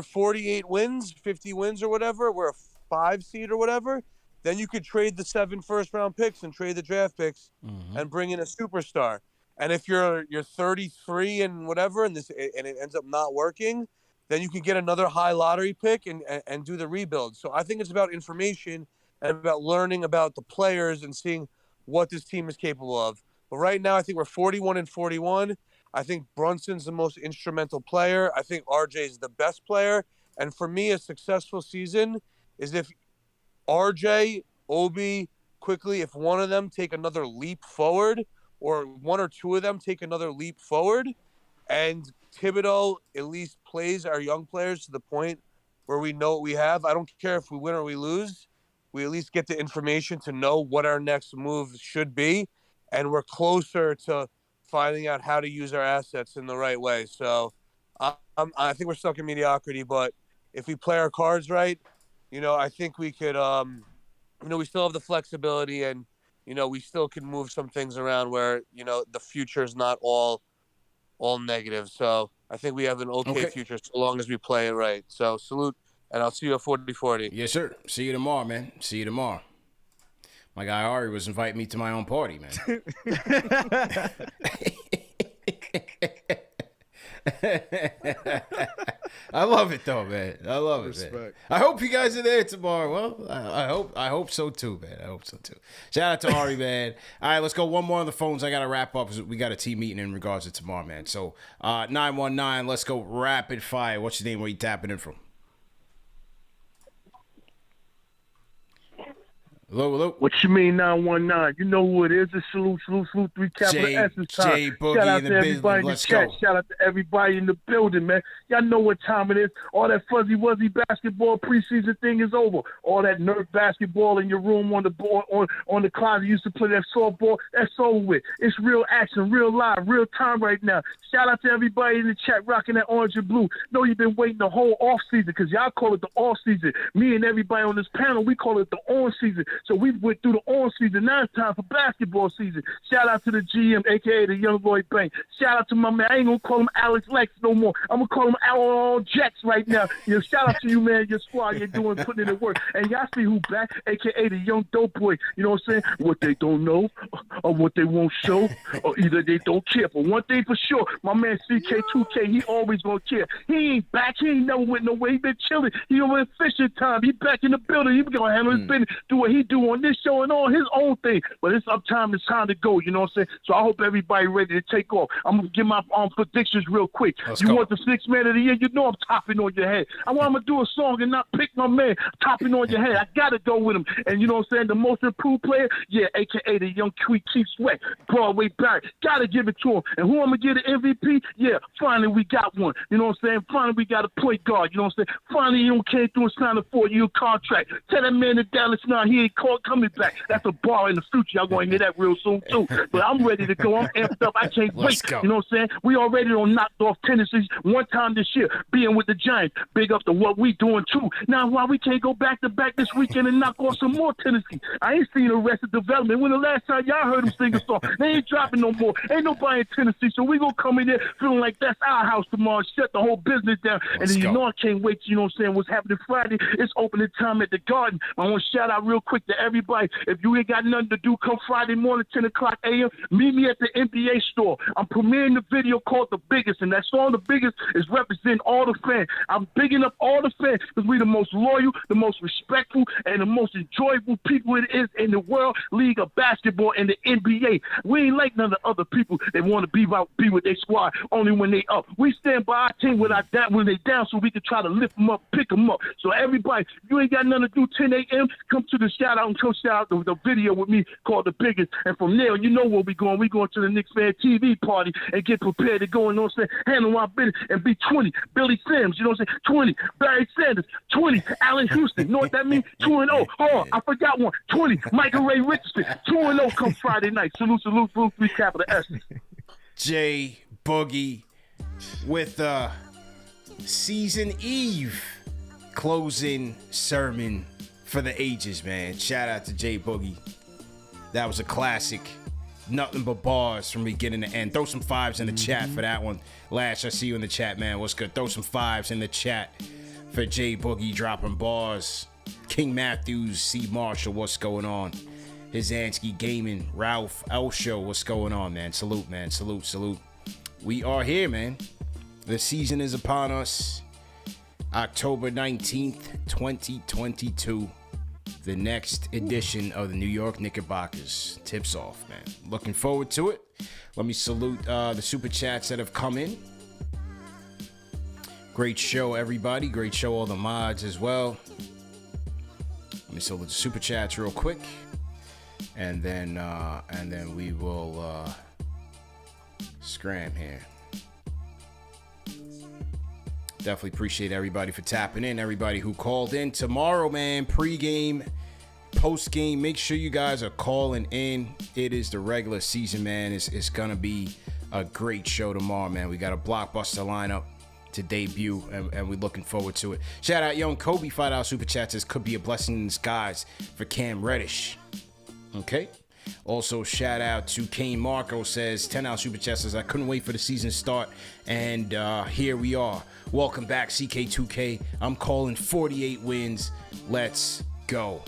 Speaker 7: 48 wins, 50 wins or whatever, we're a 5 seed or whatever, then you could trade the 7 first-round picks and trade the draft picks and bring in a superstar. And if you're 33 and whatever, and it ends up not working, then you can get another high lottery pick and do the rebuild. So I think it's about information and about learning about the players and seeing what this team is capable of. But right now, I think we're 41-41. I think Brunson's the most instrumental player. I think RJ is the best player. And for me, a successful season is if RJ, Obi, quickly, if one of them take another leap forward, or one or two of them take another leap forward, and Thibodeau at least plays our young players to the point where we know what we have. I don't care if we win or we lose. We at least get the information to know what our next move should be, and we're closer to finding out how to use our assets in the right way. So I think we're stuck in mediocrity, but if we play our cards right, I think we could, we still have the flexibility, and, we still can move some things around where, the future is not all negative. So I think we have an okay future so long as we play it right. So salute, and I'll see you at 40-40.
Speaker 1: Yes, sir. See you tomorrow, man. See you tomorrow. My guy Ari was inviting me to my own party, man. I love it though, man. I love it, man. I hope you guys are there tomorrow. Well, I hope so too, man. I hope so too. Shout out to Ari, man. All right, let's go one more on the phones. I gotta wrap up. We got a team meeting in regards to tomorrow, man. So 919, let's go rapid fire. What's your name? Where you tapping in from? Hello.
Speaker 8: What you mean 919? You know who it is. It's salute, 3 capital S's time.
Speaker 1: J Boogie
Speaker 8: Shout out
Speaker 1: in
Speaker 8: to
Speaker 1: the
Speaker 8: everybody in the
Speaker 1: business.
Speaker 8: chat. Shout out to everybody in the building, man. Y'all know what time it is. All that fuzzy-wuzzy basketball preseason thing is over. All that Nerf basketball in your room on the board, on the closet you used to play that softball, that's over with. It's real action, real live, real time right now. Shout out to everybody in the chat rocking that orange and blue. Know you've been waiting the whole off season because y'all call it the off season. Me and everybody on this panel, we call it the on season. So we went through the on season. Now it's time for basketball season. Shout out to the GM, a.k.a. the Young Boy Bank. Shout out to my man. I ain't going to call him Alex Lex no more. I'm going to call him Al Jets right now. Shout out to you, man. Your squad, you're putting in the work. And y'all see who back, a.k.a. the Young Dope Boy. You know what I'm saying? What they don't know or what they won't show, or either they don't care. But one thing for sure, my man CK2K, he always going to care. He ain't back. He ain't never went nowhere. He been chilling. He over in fishing time. He back in the building. He going to handle his business, do what he do on this show and on his own thing. But it's up time. It's time to go. You know what I'm saying? So I hope everybody ready to take off. I'm going to give my predictions real quick. You want the 6th man of the year? You know I'm topping on your head. I want him to do a song and not pick my man topping on your head. I got to go with him. And you know what I'm saying? The most improved player? Yeah, a.k.a. the young Keith Sweat. Broadway Barrett. Got to give it to him. And who I'm going to get an MVP? Yeah, finally we got one. You know what I'm saying? Finally we got a point guard. You know what I'm saying? Finally you came through and signed a 4-year contract. Tell that man in Dallas now he ain't coming back. That's a bar in the future. Y'all going to hear that real soon too. But I'm ready to go. I'm amped up. I can't wait. You know what I'm saying? We already done knocked off tendencies one time this year, being with the Giants. Big up to what we doing too. Now why we can't go back to back this weekend and knock off some more Tennessee? I ain't seen Arrested Development. When the last time y'all heard them sing a song? They ain't dropping no more. Ain't nobody in Tennessee. So we gonna come in there feeling like that's our house tomorrow. Shut the whole business down. And then you know I can't wait. You know what I'm saying? What's happening Friday? It's opening time at the Garden. I want to shout out real quick to to everybody. If you ain't got nothing to do, come Friday morning, 10 o'clock a.m., meet me at the NBA store. I'm premiering the video called The Biggest, and that song, The Biggest, is representing all the fans. I'm bigging up all the fans because we the most loyal, the most respectful, and the most enjoyable people it is in the World League of Basketball and the NBA. We ain't like none of the other people that want to be with their squad only when they up. We stand by our team when they down so we can try to lift them up, pick them up. So everybody, you ain't got nothing to do 10 a.m., come to the shout out and come shout out the video with me called The Biggest. And from there, you know where we going. We going to the KnicksFanTV party and get prepared to go, you know what I'm saying, handle our business and be 20. Billy Sims, you know what I'm saying, 20. Barry Sanders, 20. Allen Houston, you know what that means? 2-0. Oh, I forgot one. 20. Michael Ray Richardson, 2-0 come Friday night. Salute, 3 capital S.
Speaker 1: Jay Boogie with season eve closing sermon for the ages, man. Shout out to Jay Boogie. That was a classic. Nothing but bars from beginning to end. Throw some fives in the chat for that one. Lash, I see you in the chat, man. What's good? Throw some fives in the chat for Jay Boogie dropping bars. King Matthews, C. Marshall, what's going on? Hizansky Gaming, Ralph Elshow, what's going on, man? Salute, man. Salute. We are here, man. The season is upon us. October 19th, 2022. The next edition of the New York Knickerbockers tips off, man. Looking forward to it. Let me salute the super chats that have come in. Great show, everybody. Great show, all the mods as well. Let me salute the super chats real quick, and then we will scram here. Definitely appreciate everybody for tapping in, everybody who called in. Tomorrow, man, pregame, postgame, make sure you guys are calling in. It is the regular season, man. It's going to be a great show tomorrow, man. We got a blockbuster lineup to debut, and we're looking forward to it. Shout out Young Kobe, $5 super chat says, could be a blessing in disguise for Cam Reddish. Okay. Also, shout out to Kane Marco, says, $10 super chat says, I couldn't wait for the season to start, and here we are. Welcome back, CK2K. I'm calling 48 wins. Let's go.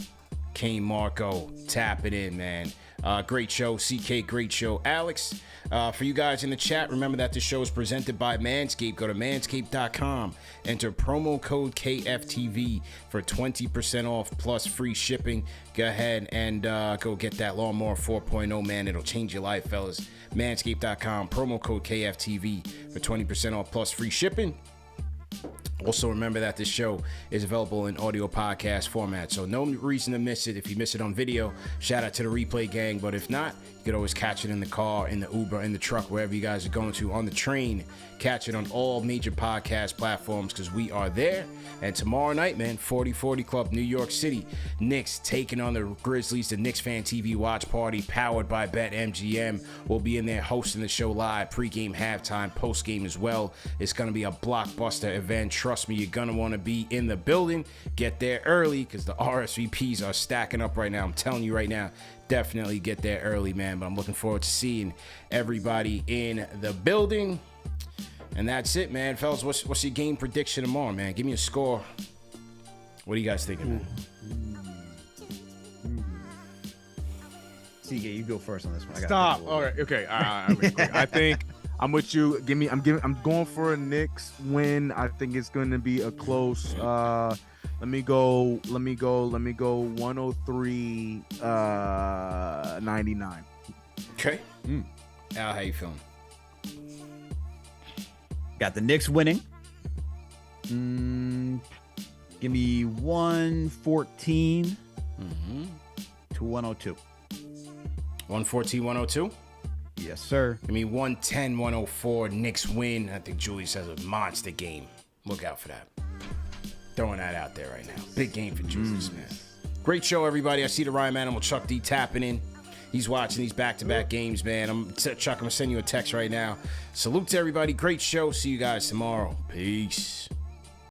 Speaker 1: Kane Marco, tap it in, man. Great show, CK, great show. Alex, for you guys in the chat, remember that the show is presented by Manscaped. Go to manscaped.com. Enter promo code KFTV for 20% off plus free shipping. Go ahead and go get that Lawnmower 4.0, man. It'll change your life, fellas. Manscaped.com, promo code KFTV for 20% off plus free shipping. Also, remember that this show is available in audio podcast format, so no reason to miss it. If you miss it on video, shout out to the replay gang. But if not, you could always catch it in the car, in the Uber, in the truck, wherever you guys are going to, on the train. Catch it on all major podcast platforms because we are there. And tomorrow night, man, 40-40 Club, New York City. Knicks taking on the Grizzlies. The KnicksFanTV watch party powered by BetMGM. We'll be in there hosting the show live, pregame, halftime, postgame as well. It's going to be a blockbuster event. Trust me, you're going to want to be in the building. Get there early because the RSVPs are stacking up right now. I'm telling you right now, definitely get there early, man. But I'm looking forward to seeing everybody in the building. And that's it, man. Fellas, what's your game prediction tomorrow, man? Give me a score. What are you guys thinking, man?
Speaker 3: CK, you go first on this one.
Speaker 2: Stop. All right. Okay. I think I'm with you. I'm going for a Knicks win. I think it's going to be a close. Let me go 103-99.
Speaker 1: Okay. Al, how you feeling?
Speaker 3: Got the Knicks winning. Give me 114 to 102.
Speaker 1: 114-102?
Speaker 3: Yes, sir.
Speaker 1: Give me 110-104. Knicks win. I think Julius has a monster game. Look out for that. Throwing that out there right now. Big game for Julius, man. Great show, everybody. I see the Rhyme Animal Chuck D tapping in. He's watching these back-to-back games, man. Chuck, I'm going to send you a text right now. Salute to everybody. Great show. See you guys tomorrow. Peace.